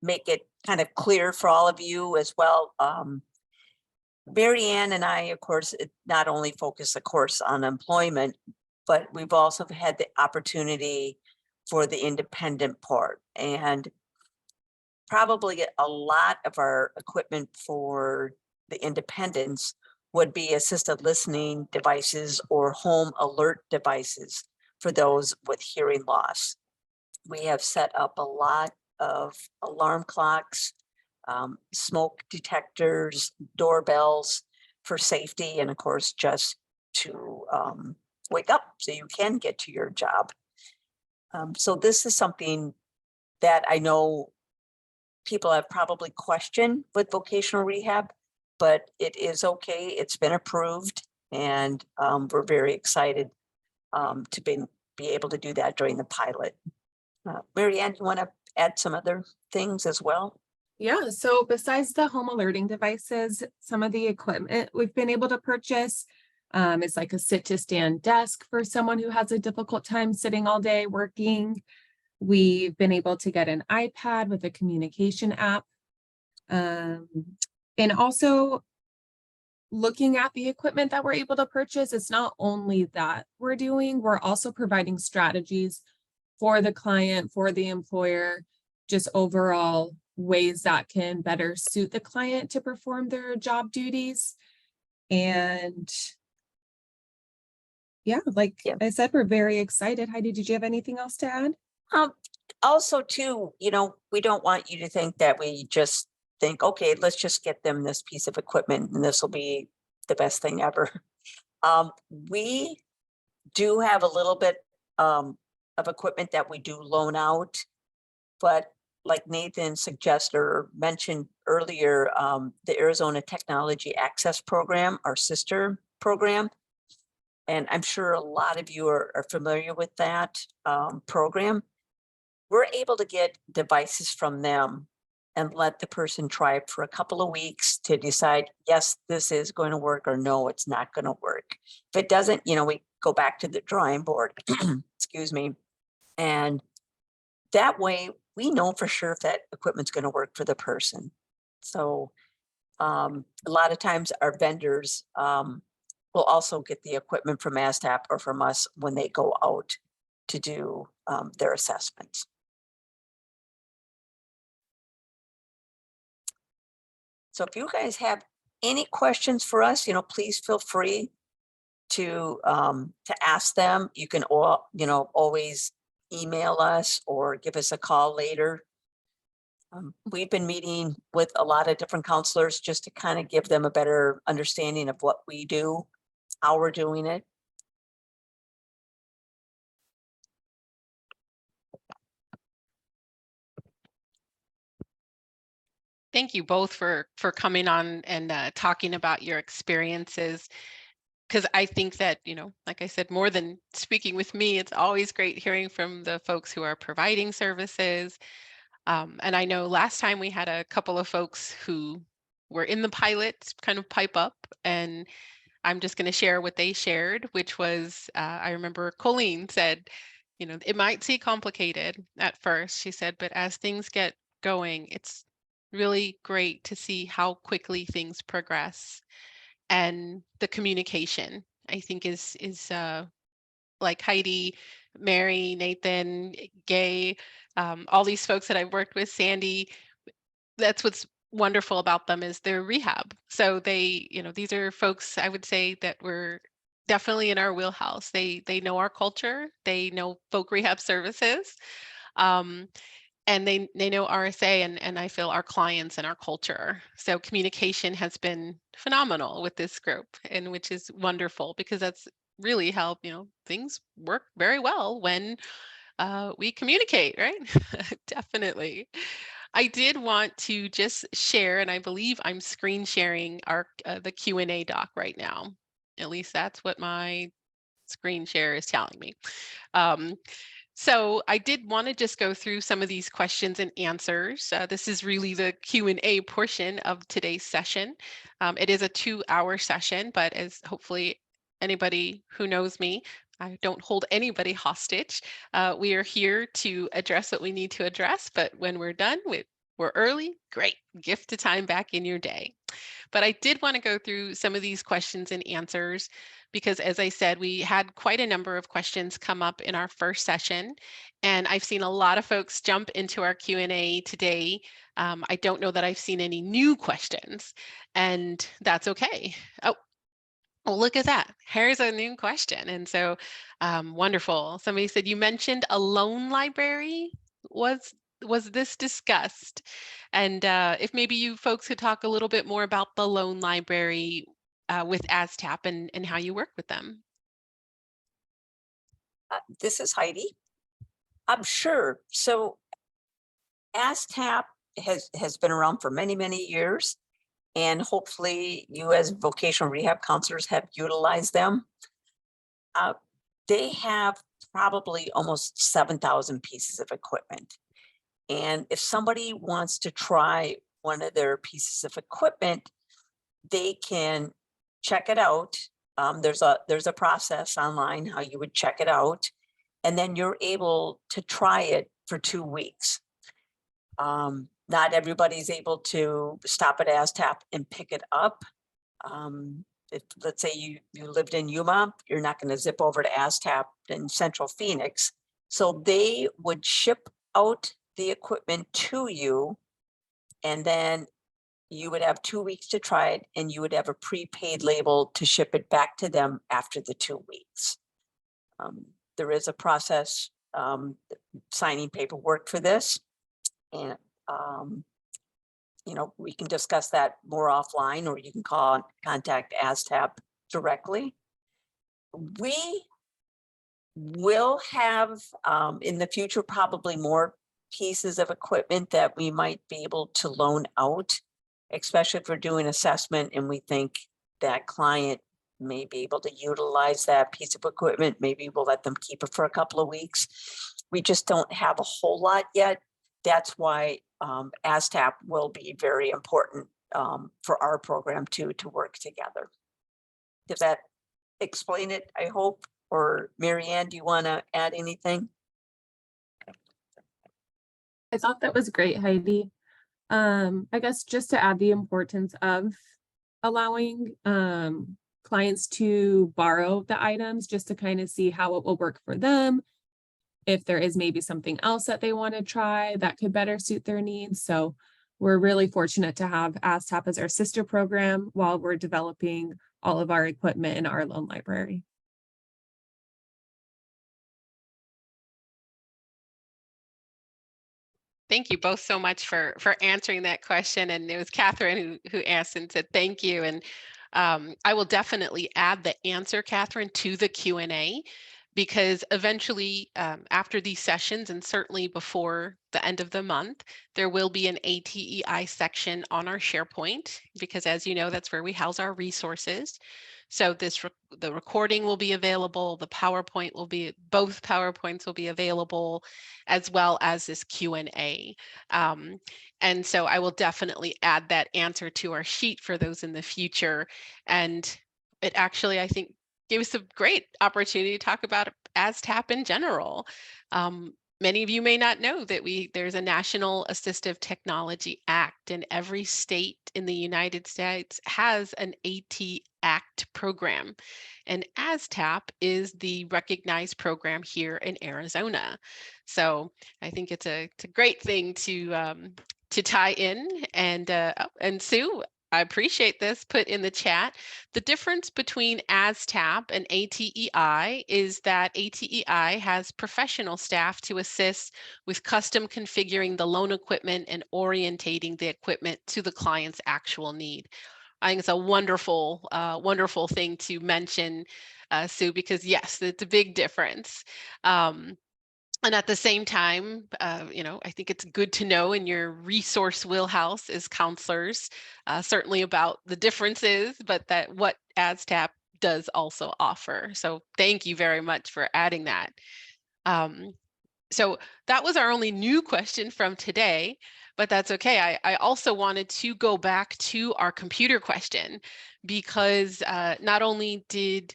make it kind of clear for all of you as well, Marianne and I, of course, not only focus, of course, on employment, but we've also had the opportunity for the independent part. And probably a lot of our equipment for the independents would be assisted listening devices or home alert devices for those with hearing loss. We have set up a lot of alarm clocks, smoke detectors, doorbells for safety, and of course, just to wake up so you can get to your job. So this is something that I know people have probably questioned with vocational rehab, but it is okay. It's been approved, and we're very excited to be able to do that during the pilot. Marianne, you want to add some other things as well? Yeah, so besides the home alerting devices, some of the equipment we've been able to purchase is like a sit to stand desk for someone who has a difficult time sitting all day working. We've been able to get an iPad with a communication app. And also looking at the equipment that we're able to purchase, it's not only that we're doing, we're also providing strategies for the client, for the employer, just overall ways that can better suit the client to perform their job duties. And yeah, like I said, we're very excited. Heidi, did you have anything else to add? Also too, we don't want you to think that we just think, okay, let's just get them this piece of equipment and this will be the best thing ever. We do have a little bit of equipment that we do loan out, but like Nathan suggested or mentioned earlier, the Arizona Technology Access Program, our sister program, and I'm sure a lot of you are familiar with that program. We're able to get devices from them and let the person try it for a couple of weeks to decide, yes, this is going to work, or no, it's not going to work. If it doesn't, we go back to the drawing board, excuse me. And that way we know for sure if that equipment's going to work for the person. So a lot of times our vendors will also get the equipment from ASTAP or from us when they go out to do their assessments. So if you guys have any questions for us, please feel free to ask them. You can always email us or give us a call later. We've been meeting with a lot of different counselors just to kind of give them a better understanding of what we do, how we're doing it. Thank you both for coming on and talking about your experiences. because I think that, like I said, more than speaking with me, it's always great hearing from the folks who are providing services. And I know last time we had a couple of folks who were in the pilot kind of pipe up, and I'm just going to share what they shared, which was, I remember Colleen said, it might seem complicated at first, she said, but as things get going, it's really great to see how quickly things progress. And the communication, I think, is like Heidi, Mary, Nathan, Gay, all these folks that I've worked with, Sandy, that's what's wonderful about them is their rehab. So they, these are folks I would say that were definitely in our wheelhouse. They know our culture, they know folk rehab services, and they know RSA and I feel our clients and our culture. So communication has been phenomenal with this group, and which is wonderful because that's really how things work very well when we communicate, right? Definitely. I did want to just share, and I believe I'm screen sharing our the Q&A doc right now. At least that's what my screen share is telling me. So I did want to just go through some of these questions and answers. This is really the Q&A portion of today's session. It is a 2-hour session, but as hopefully anybody who knows me, I don't hold anybody hostage. We are here to address what we need to address, but when we're done, we're early, great, gift the time back in your day. But I did want to go through some of these questions and answers because, as I said, we had quite a number of questions come up in our first session, and I've seen a lot of folks jump into our Q&A today. I don't know that I've seen any new questions, and that's okay. Oh, well, look at that. Here's a new question. And so wonderful. Somebody said, you mentioned a loan library. Was this discussed? And if maybe you folks could talk a little bit more about the loan library with ASTAP and how you work with them. This is Heidi. I'm sure. So ASTAP has been around for many, many years. And hopefully you as vocational rehab counselors have utilized them. They have probably almost 7,000 pieces of equipment. And if somebody wants to try one of their pieces of equipment, they can check it out. There's a process online how you would check it out, and then you're able to try it for 2 weeks. Not everybody's able to stop at ASTAP and pick it up. If let's say you lived in Yuma, you're not going to zip over to ASTAP in Central Phoenix. So they would ship out the equipment to you, and then you would have 2 weeks to try it, and you would have a prepaid label to ship it back to them after the 2 weeks. There is a process, signing paperwork for this, and we can discuss that more offline, or you can contact ASTAP directly. We will have in the future probably more pieces of equipment that we might be able to loan out, especially if we're doing assessment and we think that client may be able to utilize that piece of equipment. Maybe we'll let them keep it for a couple of weeks. We just don't have a whole lot yet. That's why ASTAP will be very important for our program to work together. Does that explain it, I hope? Or Mary Ann, do you want to add anything? I thought that was great, Heidi. I guess just to add the importance of allowing clients to borrow the items just to kind of see how it will work for them. If there is maybe something else that they want to try that could better suit their needs. So we're really fortunate to have ASTAP as our sister program while we're developing all of our equipment in our loan library. Thank you both so much for answering that question. And it was Catherine who asked and said thank you. And I will definitely add the answer, Catherine, to the Q&A, because eventually after these sessions, and certainly before the end of the month, there will be an ATEI section on our SharePoint, because as you know, that's where we house our resources. So the recording will be available, the PowerPoint will be, both PowerPoints will be available, as well as this Q&A. And so I will definitely add that answer to our sheet for those in the future. And it actually, I think, gave us a great opportunity to talk about ASTAP in general. Many of you may not know that there's a National Assistive Technology Act, and every state in the United States has an AT Act program. And ASTAP is the recognized program here in Arizona. So I think it's a great thing to tie in. And Sue, I appreciate this, put in the chat. The difference between ASTAP and ATEI is that ATEI has professional staff to assist with custom configuring the loan equipment and orientating the equipment to the client's actual need. I think it's a wonderful, wonderful thing to mention, Sue, because yes, it's a big difference. And at the same time, I think it's good to know in your resource wheelhouse as counselors, certainly about the differences, but that what ASTAP does also offer. So thank you very much for adding that. So that was our only new question from today, but that's okay. I also wanted to go back to our computer question, because not only did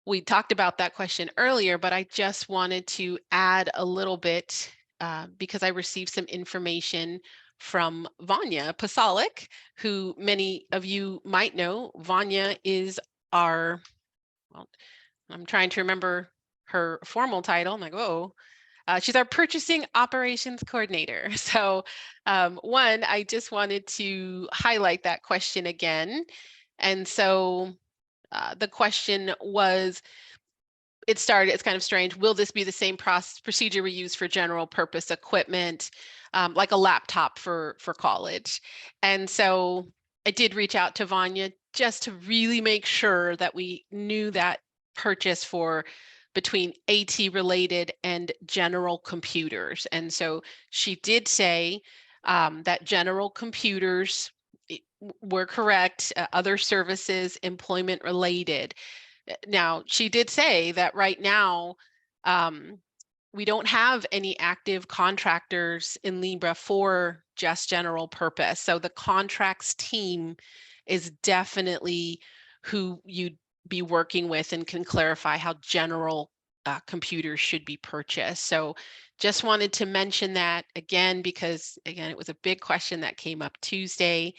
we talked about that question earlier, but I just wanted to add a little bit because I received some information from Vanya Pasalic, who many of you might know. Vanya is well, I'm trying to remember her formal title. I'm like, oh, she's our purchasing operations coordinator. So one, I just wanted to highlight that question again. And so the question was, it's kind of strange. Will this be the same procedure we use for general purpose equipment, like a laptop for college? And so I did reach out to Vanya just to really make sure that we knew that purchase for between AT related and general computers. And so she did say that general computers were correct, other services, employment related. Now, she did say that right now, we don't have any active contractors in Libra for just general purpose. So the contracts team is definitely who you'd be working with and can clarify how general computers should be purchased. So just wanted to mention that again, because again, it was a big question that came up Tuesday.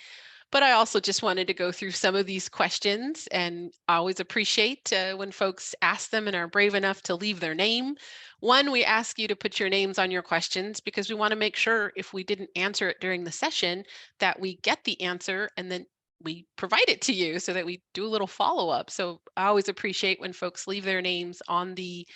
But I also just wanted to go through some of these questions, and I always appreciate when folks ask them and are brave enough to leave their name. One, we ask you to put your names on your questions because we want to make sure if we didn't answer it during the session that we get the answer and then we provide it to you so that we do a little follow-up. So I always appreciate when folks leave their names on the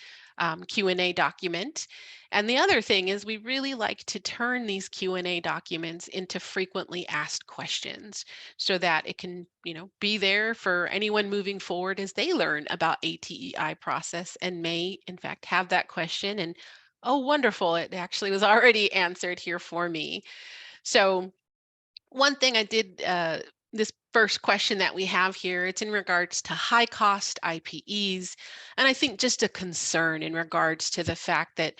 Q&A document. And the other thing is we really like to turn these Q&A documents into frequently asked questions so that it can, be there for anyone moving forward as they learn about ATEI process and may in fact have that question and, oh, wonderful, it actually was already answered here for me. So one thing I did, this first question that we have here, it's in regards to high cost IPEs. And I think just a concern in regards to the fact that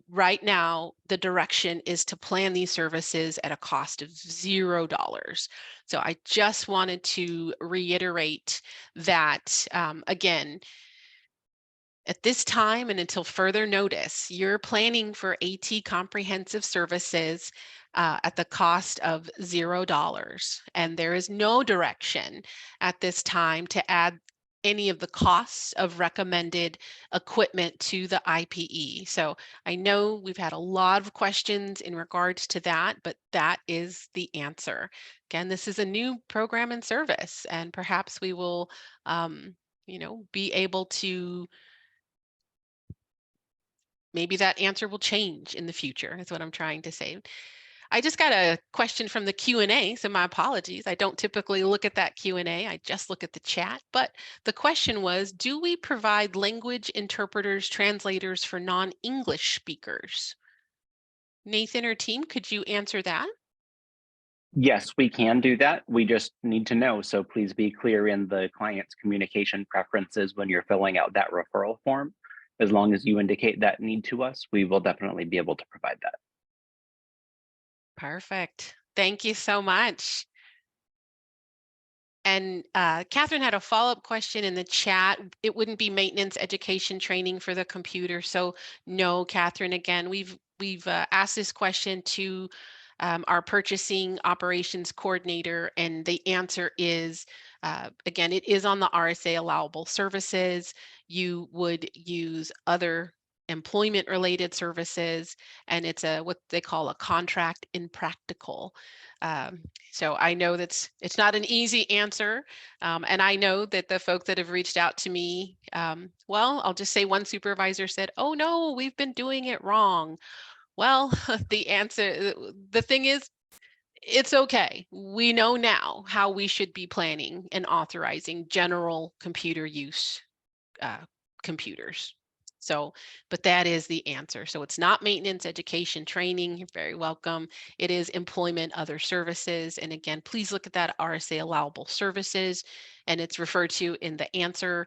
right now, the direction is to plan these services at a cost of $0. So I just wanted to reiterate that, again, at this time and until further notice, you're planning for AT comprehensive services at the cost of $0. And there is no direction at this time to add any of the costs of recommended equipment to the IPE. So I know we've had a lot of questions in regards to that, but that is the answer. Again, this is a new program and service, and perhaps we will, be able to maybe that answer will change in the future is what I'm trying to say. I just got a question from the Q&A, so my apologies. I don't typically look at that Q&A. I just look at the chat. But the question was, do we provide language interpreters, translators for non-English speakers? Nathan or team, could you answer that? Yes, we can do that. We just need to know. So please be clear in the client's communication preferences when you're filling out that referral form. As long as you indicate that need to us, we will definitely be able to provide that. Perfect. Thank you so much. And Catherine had a follow-up question in the chat. It wouldn't be maintenance, education, training for the computer. So no, Catherine, again, we've asked this question to our purchasing operations coordinator, and the answer is, again, it is on the RSA allowable services. You would use other employment related services, and it's a what they call a contract in practical. So I know it's not an easy answer. And I know that the folks that have reached out to me, well, I'll just say one supervisor said, oh no, we've been doing it wrong. Well, the answer, the thing is, it's okay. We know now how we should be planning and authorizing general computer use computers. So, but that is the answer. So it's not maintenance, education, training. You're very welcome. It is employment, other services. And again, please look at that RSA allowable services, and it's referred to in the answer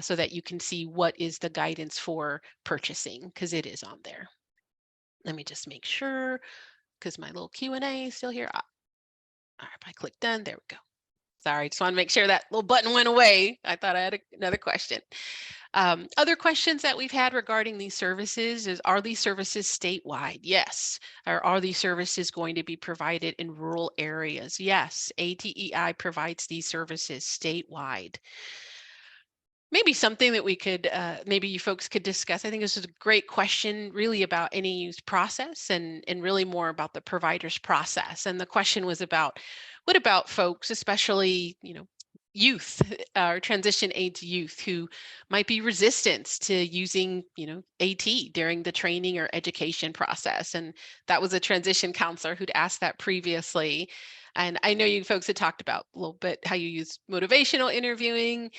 so that you can see what is the guidance for purchasing, because it is on there. Let me just make sure, because my little Q&A is still here. All right, if I click done, there we go. Sorry, just want to make sure that little button went away. I thought I had another question. Other questions that we've had regarding these services is, are these services statewide? Yes. Or are these services going to be provided in rural areas? Yes, ATEI provides these services statewide. Maybe something that we could, maybe you folks could discuss. I think this is a great question, really about any use process and really more about the provider's process. And the question was about, what about folks, especially, youth or transition age youth who might be resistant to using, AT during the training or education process. And that was a transition counselor who'd asked that previously. And I know you folks had talked about a little bit how you use motivational interviewing,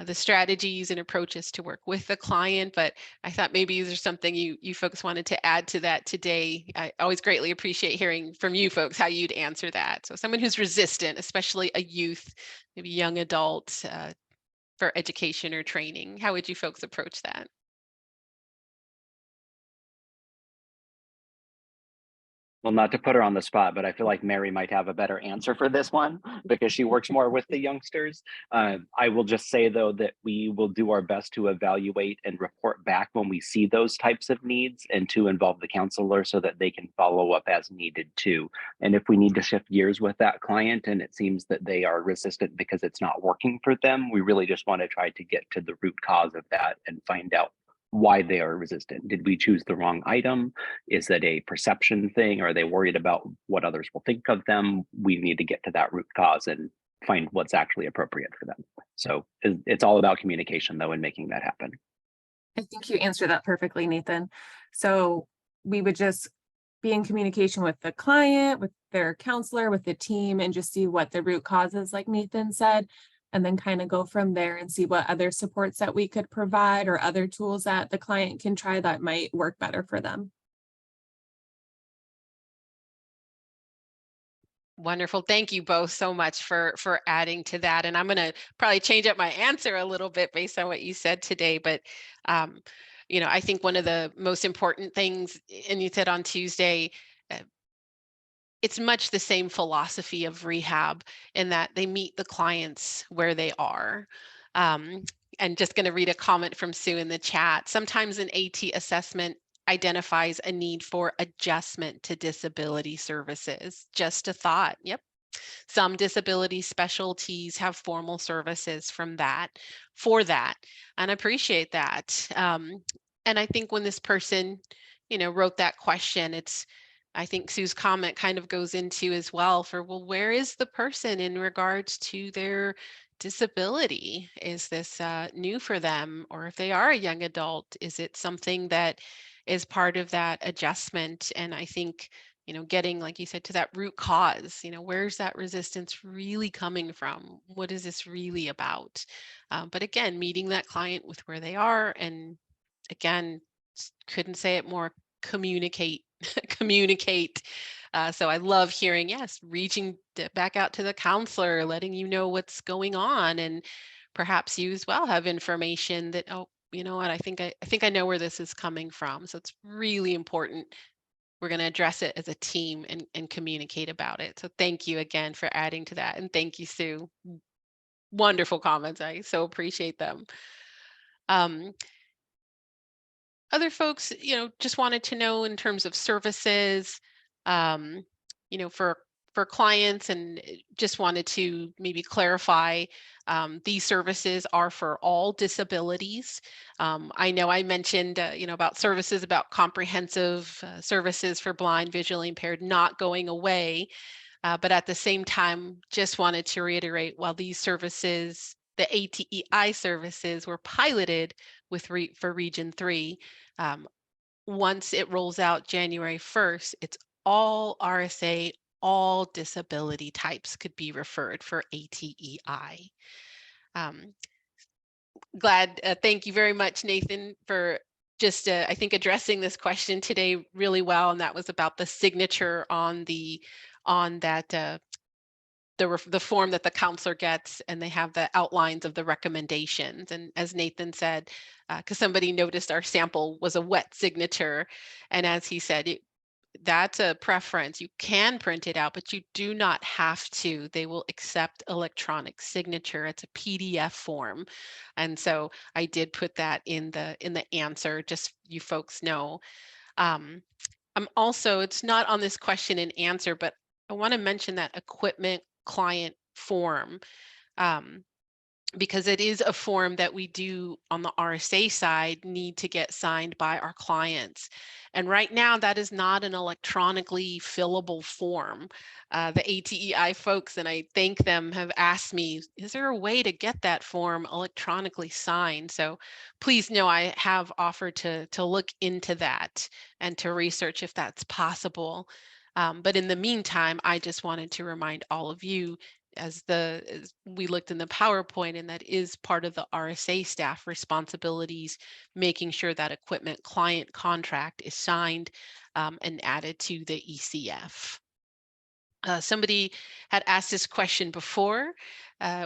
the strategies and approaches to work with the client, but I thought maybe there's something you folks wanted to add to that today. I always greatly appreciate hearing from you folks how you'd answer that. So someone who's resistant, especially a youth, maybe young adult for education or training, how would you folks approach that? Well, not to put her on the spot, but I feel like Mary might have a better answer for this one because she works more with the youngsters. I will just say, though, that we will do our best to evaluate and report back when we see those types of needs and to involve the counselor so that they can follow up as needed too. And if we need to shift gears with that client and it seems that they are resistant because it's not working for them, we really just want to try to get to the root cause of that and find out why they are resistant. Did we choose the wrong item? Is it a perception thing? Are they worried about what others will think of them? We need to get to that root cause and find what's actually appropriate for them. So it's all about communication, though, and making that happen. I think you answered that perfectly, Nathan. So we would just be in communication with the client, with their counselor, with the team, and just see what the root cause is, like Nathan said, and then kind of go from there and see what other supports that we could provide or other tools that the client can try that might work better for them. Wonderful. Thank you both so much for adding to that. And I'm going to probably change up my answer a little bit based on what you said today. But, I think one of the most important things, and you said on Tuesday, it's much the same philosophy of rehab in that they meet the clients where they are. And just going to read a comment from Sue in the chat. Sometimes an AT assessment identifies a need for adjustment to disability services. Just a thought. Yep. Some disability specialties have formal services for that, and I appreciate that. And I think when this person, wrote that question, I think Sue's comment kind of goes into as well for, well, where is the person in regards to their disability? Is this new for them? Or if they are a young adult, is it something that is part of that adjustment? And I think, getting, like you said, to that root cause, where's that resistance really coming from? What is this really about? But again, meeting that client with where they are. And again, couldn't say it more, communicate communicate. So I love hearing, yes, reaching back out to the counselor, letting you know what's going on, and perhaps you as well have information that, oh, you know what, I think I know where this is coming from. So it's really important. We're going to address it as a team and communicate about it. So thank you again for adding to that. And thank you, Sue. Wonderful comments. I so appreciate them. Other folks, just wanted to know in terms of services, um, for clients, and just wanted to maybe clarify, these services are for all disabilities. I know I mentioned, about services, about comprehensive services for blind, visually impaired, not going away. But at the same time, just wanted to reiterate, while these services, the ATEI services, were piloted for Region 3, um, once it rolls out January 1st, it's all RSA, all disability types could be referred for ATEI. Thank you very much, Nathan, for just, I think, addressing this question today really well. And that was about the signature on that the form that the counselor gets, and they have the outlines of the recommendations. And as Nathan said, because somebody noticed our sample was a wet signature, and as he said, that's a preference. You can print it out, but you do not have to. They will accept electronic signature. It's a PDF form, and so I did put that in the answer, just you folks know. I'm also, it's not on this question and answer, but I want to mention that equipment client form, because it is a form that we do on the RSA side need to get signed by our clients. And right now, that is not an electronically fillable form. The ATEI folks, and I thank them, have asked me, is there a way to get that form electronically signed? So please know I have offered to look into that and to research if that's possible. But in the meantime, I just wanted to remind all of you, as we looked in the PowerPoint, and that is part of the RSA staff responsibilities, making sure that equipment client contract is signed and added to the ECF. Somebody had asked this question before,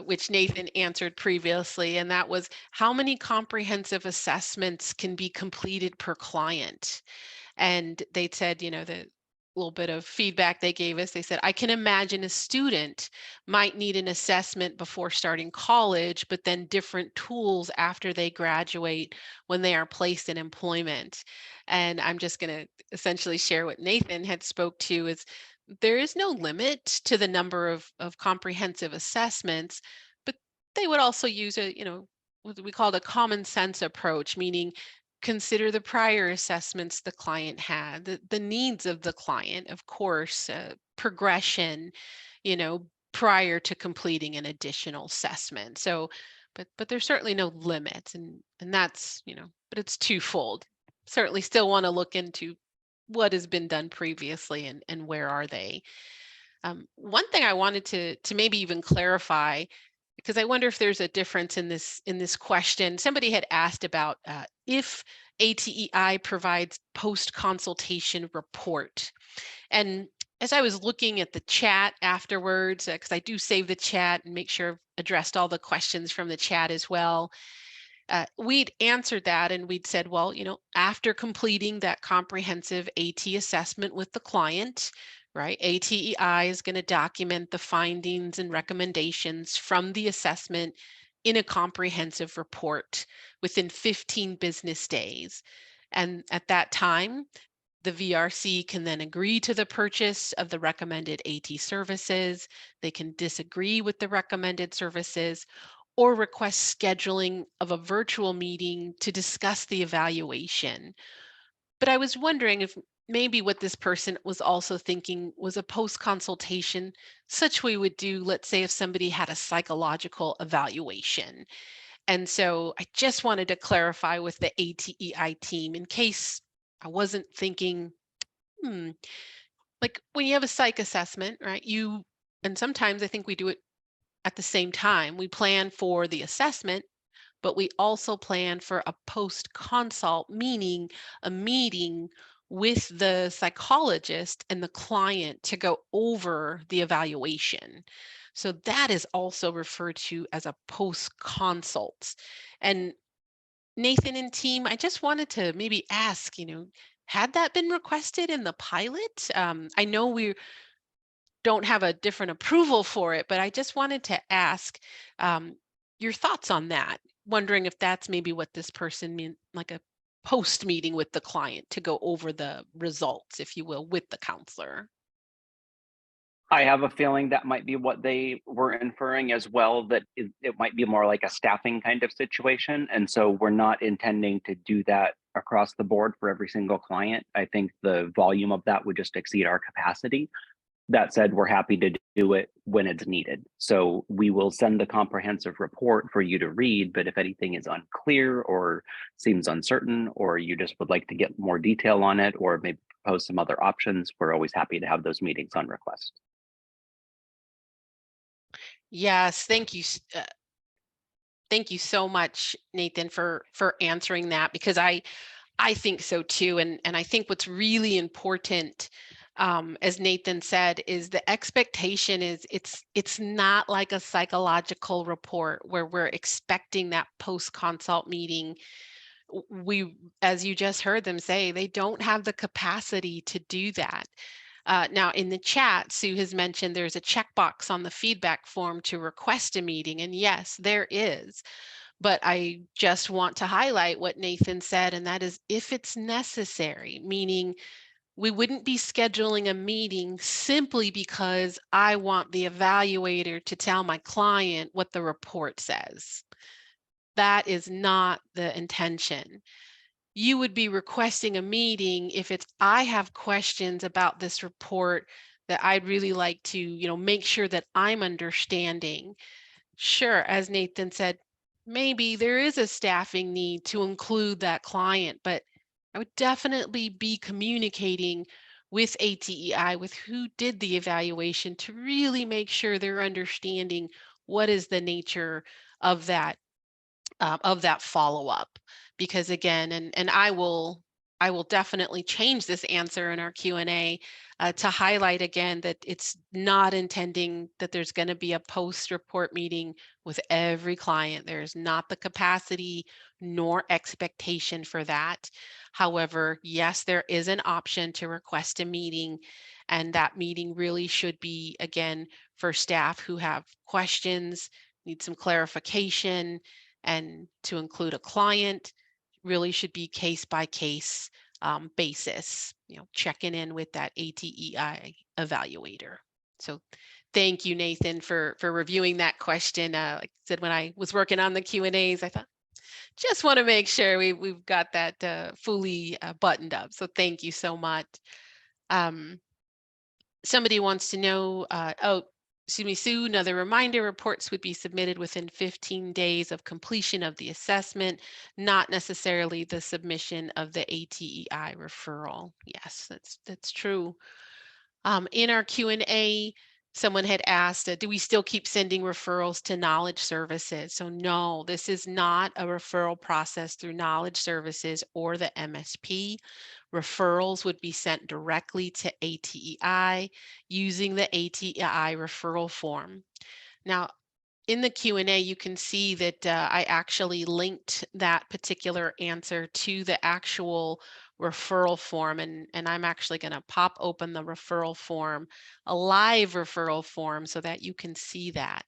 which Nathan answered previously, and that was, how many comprehensive assessments can be completed per client? And they said, the little bit of feedback they gave us, they said, I can imagine a student might need an assessment before starting college, but then different tools after they graduate when they are placed in employment. And I'm just going to essentially share what Nathan had spoke to, is there is no limit to the number of comprehensive assessments, but they would also use what we call a common sense approach, meaning consider the prior assessments the client had, the needs of the client, of course, progression, prior to completing an additional assessment. So, but there's certainly no limits, and that's, but it's twofold. Certainly still want to look into what has been done previously, and where are they. One thing I wanted to maybe even clarify, because I wonder if there's a difference in this question. Somebody had asked about if ATEI provides post-consultation report. And as I was looking at the chat afterwards, because I do save the chat and make sure I've addressed all the questions from the chat as well, we'd answered that, and we'd said, well, after completing that comprehensive AT assessment with the client, right, ATEI is going to document the findings and recommendations from the assessment in a comprehensive report within 15 business days. And at that time, the VRC can then agree to the purchase of the recommended AT services. They can disagree with the recommended services, or request scheduling of a virtual meeting to discuss the evaluation. But I was wondering if maybe what this person was also thinking was a post-consultation, such we would do, let's say, if somebody had a psychological evaluation. And so I just wanted to clarify with the ATEI team, in case I wasn't thinking, like when you have a psych assessment, right? And sometimes I think we do it at the same time. We plan for the assessment, but we also plan for a post-consult, meaning a meeting with the psychologist and the client to go over the evaluation. So that is also referred to as a post-consult. And Nathan and team, I just wanted to maybe ask, had that been requested in the pilot? I know we don't have a different approval for it, but I just wanted to ask your thoughts on that. Wondering if that's maybe what this person meant, like a post meeting with the client to go over the results, if you will, with the counselor. I have a feeling that might be what they were inferring as well, that it might be more like a staffing kind of situation. And so we're not intending to do that across the board for every single client. I think the volume of that would just exceed our capacity. That said, we're happy to do it when it's needed. So we will send the comprehensive report for you to read, but if anything is unclear or seems uncertain, or you just would like to get more detail on it, or maybe propose some other options, we're always happy to have those meetings on request. Yes, thank you. Thank you so much, Nathan, for answering that, because I think so too. And I think what's really important, as Nathan said, is the expectation is it's not like a psychological report where we're expecting that post-consult meeting. We, as you just heard them say, they don't have the capacity to do that. Now, in the chat, Sue has mentioned there's a checkbox on the feedback form to request a meeting. And yes, there is. But I just want to highlight what Nathan said, and that is if it's necessary, meaning we wouldn't be scheduling a meeting simply because I want the evaluator to tell my client what the report says. That is not the intention. You would be requesting a meeting if it's I have questions about this report that I'd really like to, make sure that I'm understanding. Sure, as Nathan said, maybe there is a staffing need to include that client, but I would definitely be communicating with ATEI, with who did the evaluation, to really make sure they're understanding what is the nature of that follow-up. Because again, and I will definitely change this answer in our Q&A to highlight again that it's not intending that there's going to be a post-report meeting with every client. There's not the capacity nor expectation for that. However, yes, there is an option to request a meeting, and that meeting really should be, again, for staff who have questions, need some clarification, and to include a client really should be case by case basis, checking in with that ATEI evaluator. So thank you, Nathan, for reviewing that question. Like I said, when I was working on the Q&As, I thought, just want to make sure we've got that fully buttoned up. So thank you so much. Somebody wants to know, excuse me, Sue, another reminder, reports would be submitted within 15 days of completion of the assessment, not necessarily the submission of the ATEI referral. Yes, that's true. In our Q&A, someone had asked, do we still keep sending referrals to Knowledge Services? So no, this is not a referral process through Knowledge Services or the MSP. Referrals would be sent directly to ATEI using the ATEI referral form. Now, in the Q&A, you can see that I actually linked that particular answer to the actual referral form, and I'm actually going to pop open the referral form, a live referral form, so that you can see that.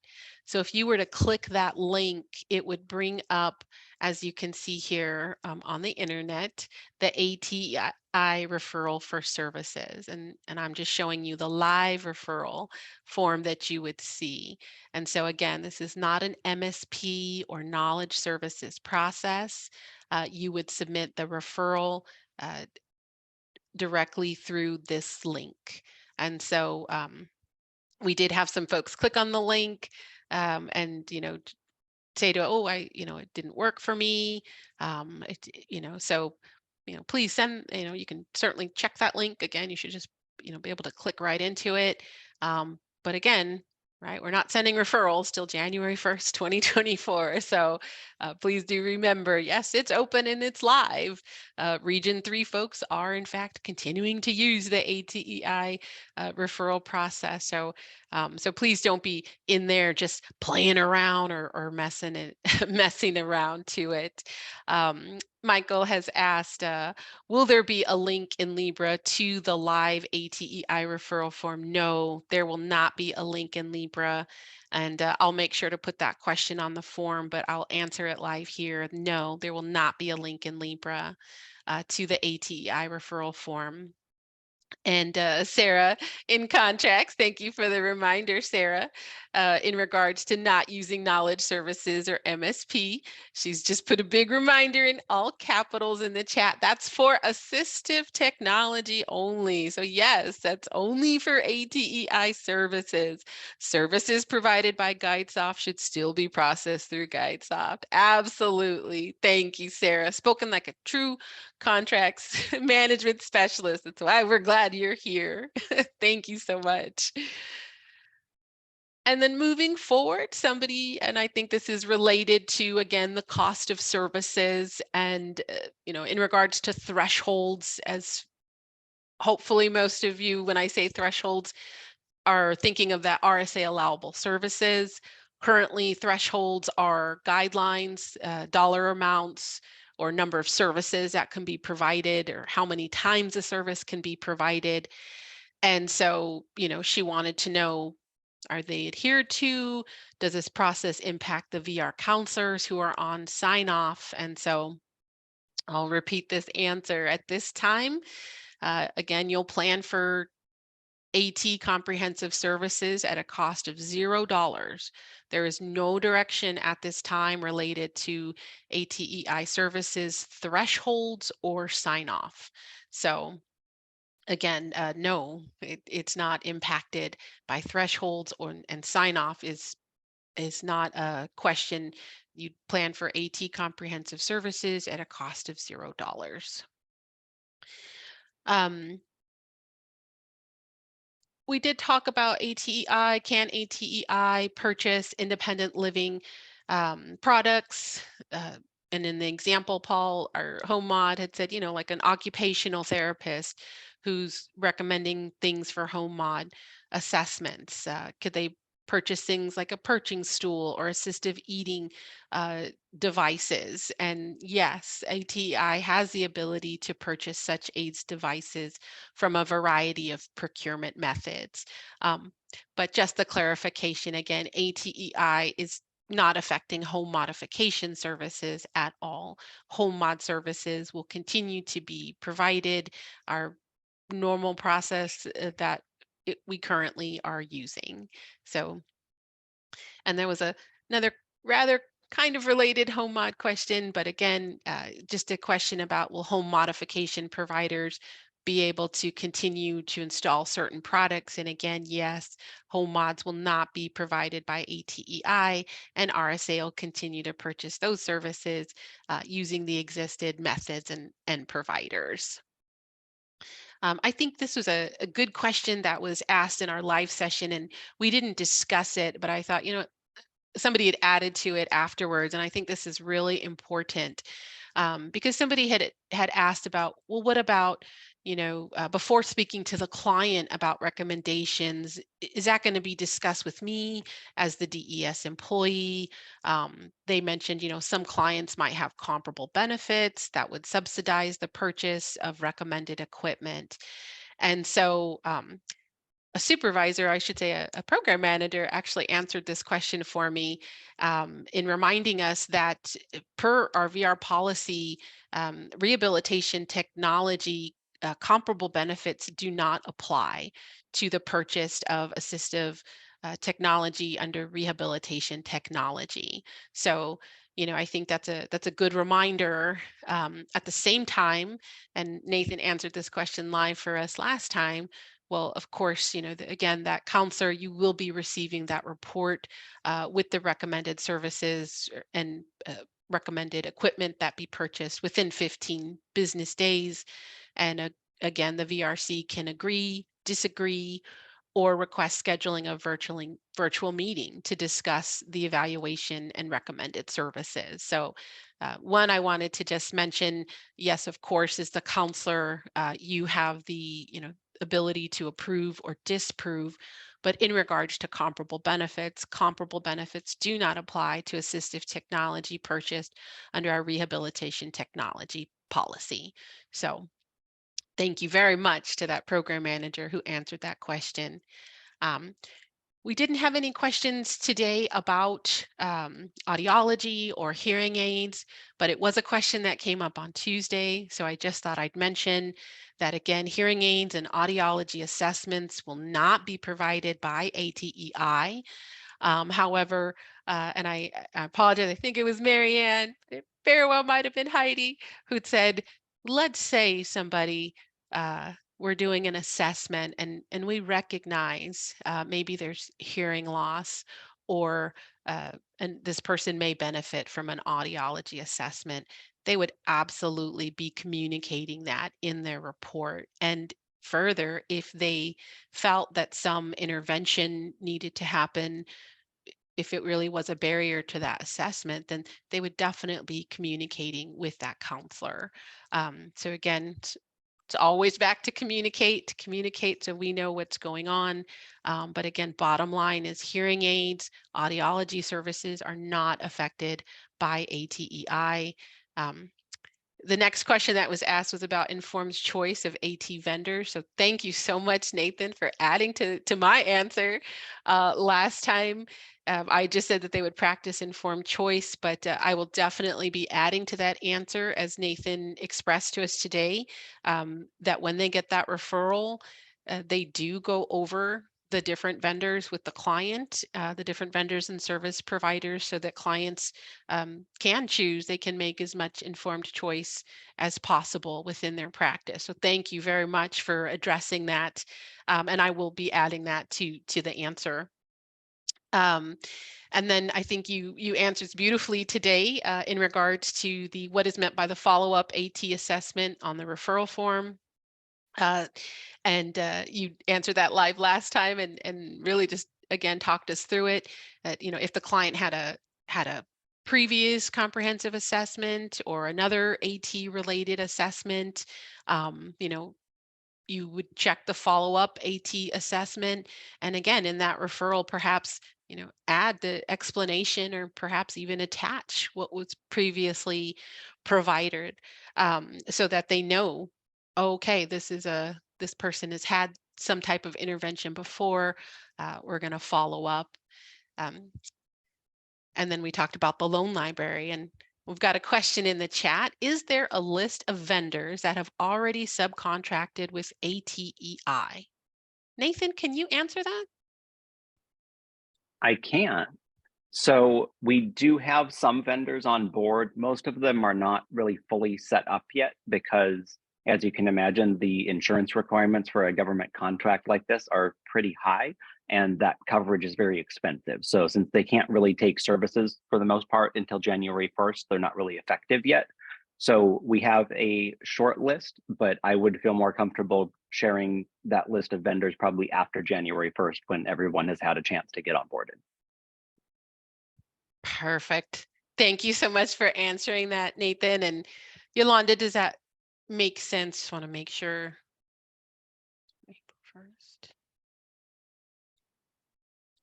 So if you were to click that link, it would bring up, as you can see here on the internet, the ATEI referral for services, and I'm just showing you the live referral form that you would see. And so again, this is not an MSP or knowledge services process. You would submit the referral directly through this link. And so we did have some folks click on the link and, say to, oh, it didn't work for me. So, please send, you can certainly check that link again. You should just, be able to click right into it. But again, right? We're not sending referrals till January 1st, 2024. So please do remember, yes, it's open and it's live. Region 3 folks are in fact continuing to use the ATEI referral process. So so please don't be in there just playing around or messing around to it. Michael has asked, will there be a link in Libra to the live ATEI referral form? No, there will not be a link in Libra. And I'll make sure to put that question on the form, but I'll answer it live here. No, there will not be a link in Libra to the ATEI referral form. And Sarah, in contracts, thank you for the reminder, Sarah, in regards to not using knowledge services or MSP. She's just put a big reminder in all capitals in the chat. That's for assistive technology only. So yes, that's only for ATEI services. Services provided by GuideSoft should still be processed through GuideSoft. Absolutely. Thank you, Sarah. Spoken like a true contracts management specialist. That's why we're glad you're here. Thank you so much. And then moving forward, somebody, and I think this is related to, again, the cost of services and, you know, in regards to thresholds, as hopefully most of you, when I say thresholds, are thinking of that RSA allowable services. Currently, thresholds are guidelines, dollar amounts, or number of services that can be provided, or how many times a service can be provided. And so, you know, she wanted to know, are they adhered to? Does this process impact the VR counselors who are on sign off? And so I'll repeat this answer at this time. Again, you'll plan for AT comprehensive services at a cost of $0. There is no direction at this time related to ATEI services thresholds or sign off. So again, no, it's not impacted by thresholds and sign off is not a question. You plan for AT comprehensive services at a cost of $0. We did talk about ATEI. Can ATEI purchase independent living products? And in the example, Paul, our home mod had said, you know, like an occupational therapist who's recommending things for home mod assessments. Could they purchase things like a perching stool or assistive eating devices? And yes, ATEI has the ability to purchase such aids devices from a variety of procurement methods. But just the clarification again, ATEI is not affecting home modification services at all. Home mod services will continue to be provided, our normal process that we currently are using. So, and there was another rather kind of related home mod question, but again, just a question about, will home modification providers be able to continue to install certain products? And again, yes, home mods will not be provided by ATEI, and RSA will continue to purchase those services using the existed methods and providers. I think this was a good question that was asked in our live session, and we didn't discuss it, but I thought, you know, somebody had added to it afterwards, and I think this is really important because somebody had asked about, well, what about, you know, before speaking to the client about recommendations, is that going to be discussed with me as the DES employee? They mentioned, you know, some clients might have comparable benefits that would subsidize the purchase of recommended equipment. And so a supervisor, I should say a program manager, actually answered this question for me in reminding us that per our VR policy, rehabilitation technology comparable benefits do not apply to the purchase of assistive technology under rehabilitation technology. So, you know, I think that's a good reminder. At the same time, and Nathan answered this question live for us last time. Well, of course, you know, again, that counselor, you will be receiving that report with the recommended services and recommended equipment that be purchased within 15 business days. And again, the VRC can agree, disagree, or request scheduling a virtual meeting to discuss the evaluation and recommended services. So one I wanted to just mention, yes, of course, as the counselor, you have the ability to approve or disapprove, but in regards to comparable benefits do not apply to assistive technology purchased under our rehabilitation technology policy. So thank you very much to that program manager who answered that question. Um, we didn't have any questions today about audiology or hearing aids, but it was a question that came up on Tuesday. So I just thought I'd mention that again, hearing aids and audiology assessments will not be provided by ATEI. However, and I apologize, I think it was Marianne, it very well might have been Heidi, who'd said, let's say somebody we're doing an assessment and we recognize maybe there's hearing loss or and this person may benefit from an audiology assessment. They would absolutely be communicating that in their report. And further, if they felt that some intervention needed to happen, if it really was a barrier to that assessment, then they would definitely be communicating with that counselor. So again, it's always back to communicate so we know what's going on. But again, bottom line is hearing aids, audiology services are not affected by ATEI. The next question that was asked was about informed choice of AT vendors. So thank you so much, Nathan, for adding to my answer. Last time, I just said that they would practice informed choice, but I will definitely be adding to that answer as Nathan expressed to us today, that when they get that referral, they do go over the different vendors with the client, the different vendors and service providers so that clients can choose, they can make as much informed choice as possible within their practice. So thank you very much for addressing that. And I will be adding that to the answer. And then I think you answered beautifully today in regards to the what is meant by the follow-up AT assessment on the referral form. And you answered that live last time and really just again talked us through it. That if the client had a previous comprehensive assessment or another AT related assessment, you would check the follow-up AT assessment, and again in that referral perhaps add the explanation or perhaps even attach what was previously provided, so that they know, okay, this person has had some type of intervention before, we're going to follow up. And then we talked about the loan library, and we've got a question in the chat. Is there a list of vendors that have already subcontracted with ATEI? Nathan, can you answer that? I can. So we do have some vendors on board. Most of them are not really fully set up yet because, as you can imagine, the insurance requirements for a government contract like this are pretty high, and that coverage is very expensive. So since they can't really take services for the most part until January 1st, they're not really effective yet. So we have a short list, but I would feel more comfortable sharing that list of vendors probably after January 1st when everyone has had a chance to get onboarded. Perfect. Thank you so much for answering that, Nathan. And Yolanda, does that make sense? Just want to make sure. April 1st.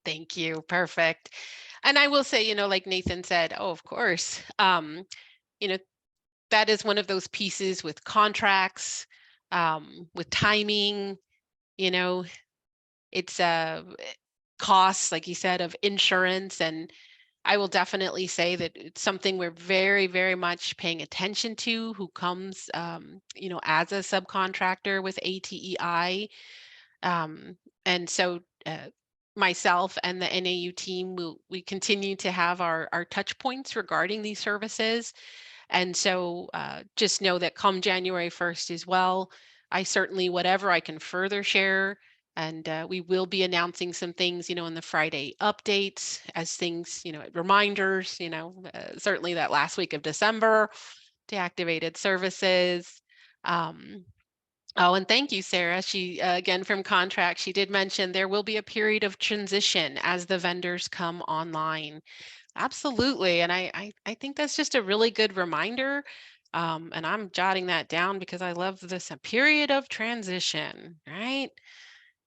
Thank you. Perfect. And I will say, like Nathan said, oh, of course, that is one of those pieces with contracts, with timing, it's costs, like you said, of insurance. And I will definitely say that it's something we're very, very much paying attention to, who comes, as a subcontractor with ATEI. And so myself and the NAU team, we continue to have our touch points regarding these services. And so just know that come January 1st as well, I certainly, whatever I can further share, and we will be announcing some things, in the Friday updates as things, reminders, certainly that last week of December, deactivated services. Oh, and thank you, Sarah. She, again, from contract, she did mention there will be a period of transition as the vendors come online. Absolutely. And I think that's just a really good reminder. And I'm jotting that down because I love this, a period of transition, right?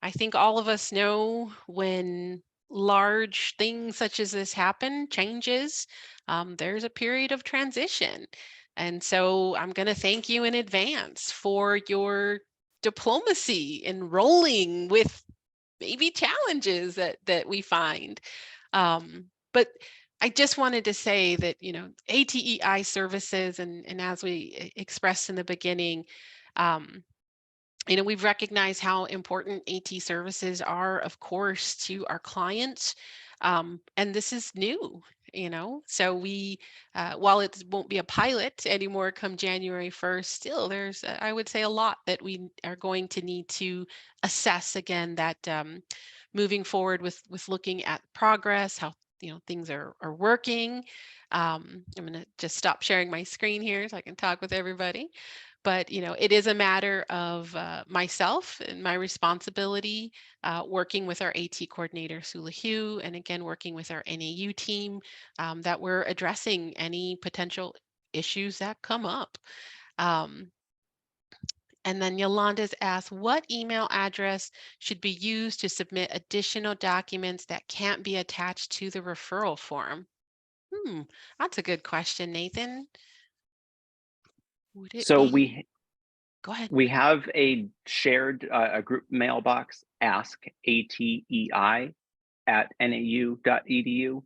I think all of us know when large things such as this happen, changes, there's a period of transition. And so I'm going to thank you in advance for your diplomacy in rolling with maybe challenges that we find. But I just wanted to say that, ATEI services, and as we expressed in the beginning, um, we've recognized how important AT services are, of course, to our clients. And this is new, so while it won't be a pilot anymore come January 1st, still there's, I would say, a lot that we are going to need to assess again, that moving forward with looking at progress, how things are working. I'm going to just stop sharing my screen here so I can talk with everybody. But it is a matter of myself and my responsibility, working with our AT coordinator, Sula Hugh, and again, working with our NAU team, that we're addressing any potential issues that come up. And then Yolanda's asked, what email address should be used to submit additional documents that can't be attached to the referral form? That's a good question, Nathan. Would it So be? Go ahead. we have a shared a group mailbox, ask ATEI at nau.edu.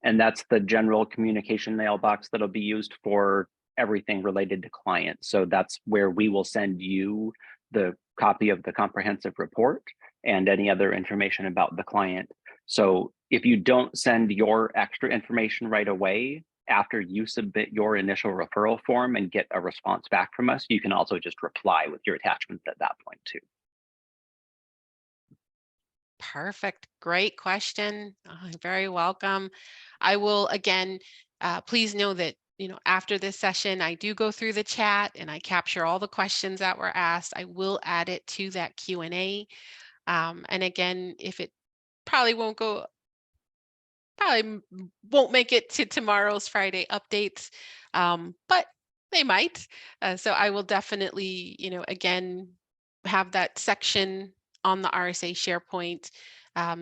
And that's the general communication mailbox that'll be used for everything related to clients. So that's where we will send you the copy of the comprehensive report and any other information about the client. So if you don't send your extra information right away, after you submit your initial referral form and get a response back from us, you can also just reply with your attachments at that point too. Perfect. Great question. Very welcome. I will, again, please know that, after this session, I do go through the chat and I capture all the questions that were asked. I will add it to that Q&A. And again, if it probably won't make it to tomorrow's Friday updates, but they might. So I will definitely, again, have that section on the RSA SharePoint,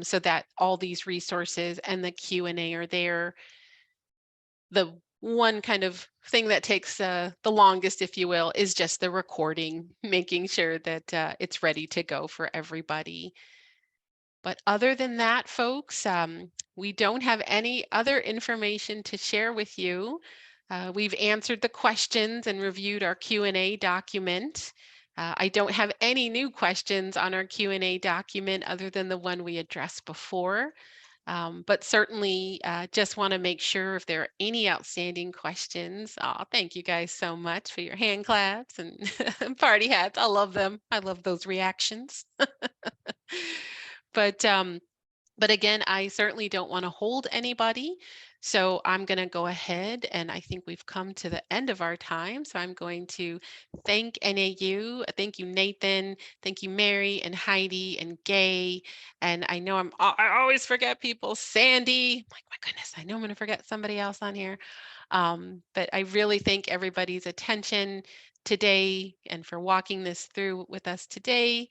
so that all these resources and the Q&A are there. The one kind of thing that takes the longest, if you will, is just the recording, making sure that it's ready to go for everybody. But other than that, folks, we don't have any other information to share with you. We've answered the questions and reviewed our Q&A document. I don't have any new questions on our Q&A document other than the one we addressed before. But certainly just want to make sure if there are any outstanding questions. Thank you guys so much for your hand claps and party hats. I love them. I love those reactions. But again, I certainly don't want to hold anybody. So I'm going to go ahead, and I think we've come to the end of our time. So I'm going to thank NAU. Thank you, Nathan. Thank you, Mary and Heidi and Gay. And I know I always forget people. Sandy, like, my goodness, I know I'm going to forget somebody else on here. But I really thank everybody's attention today and for walking this through with us today.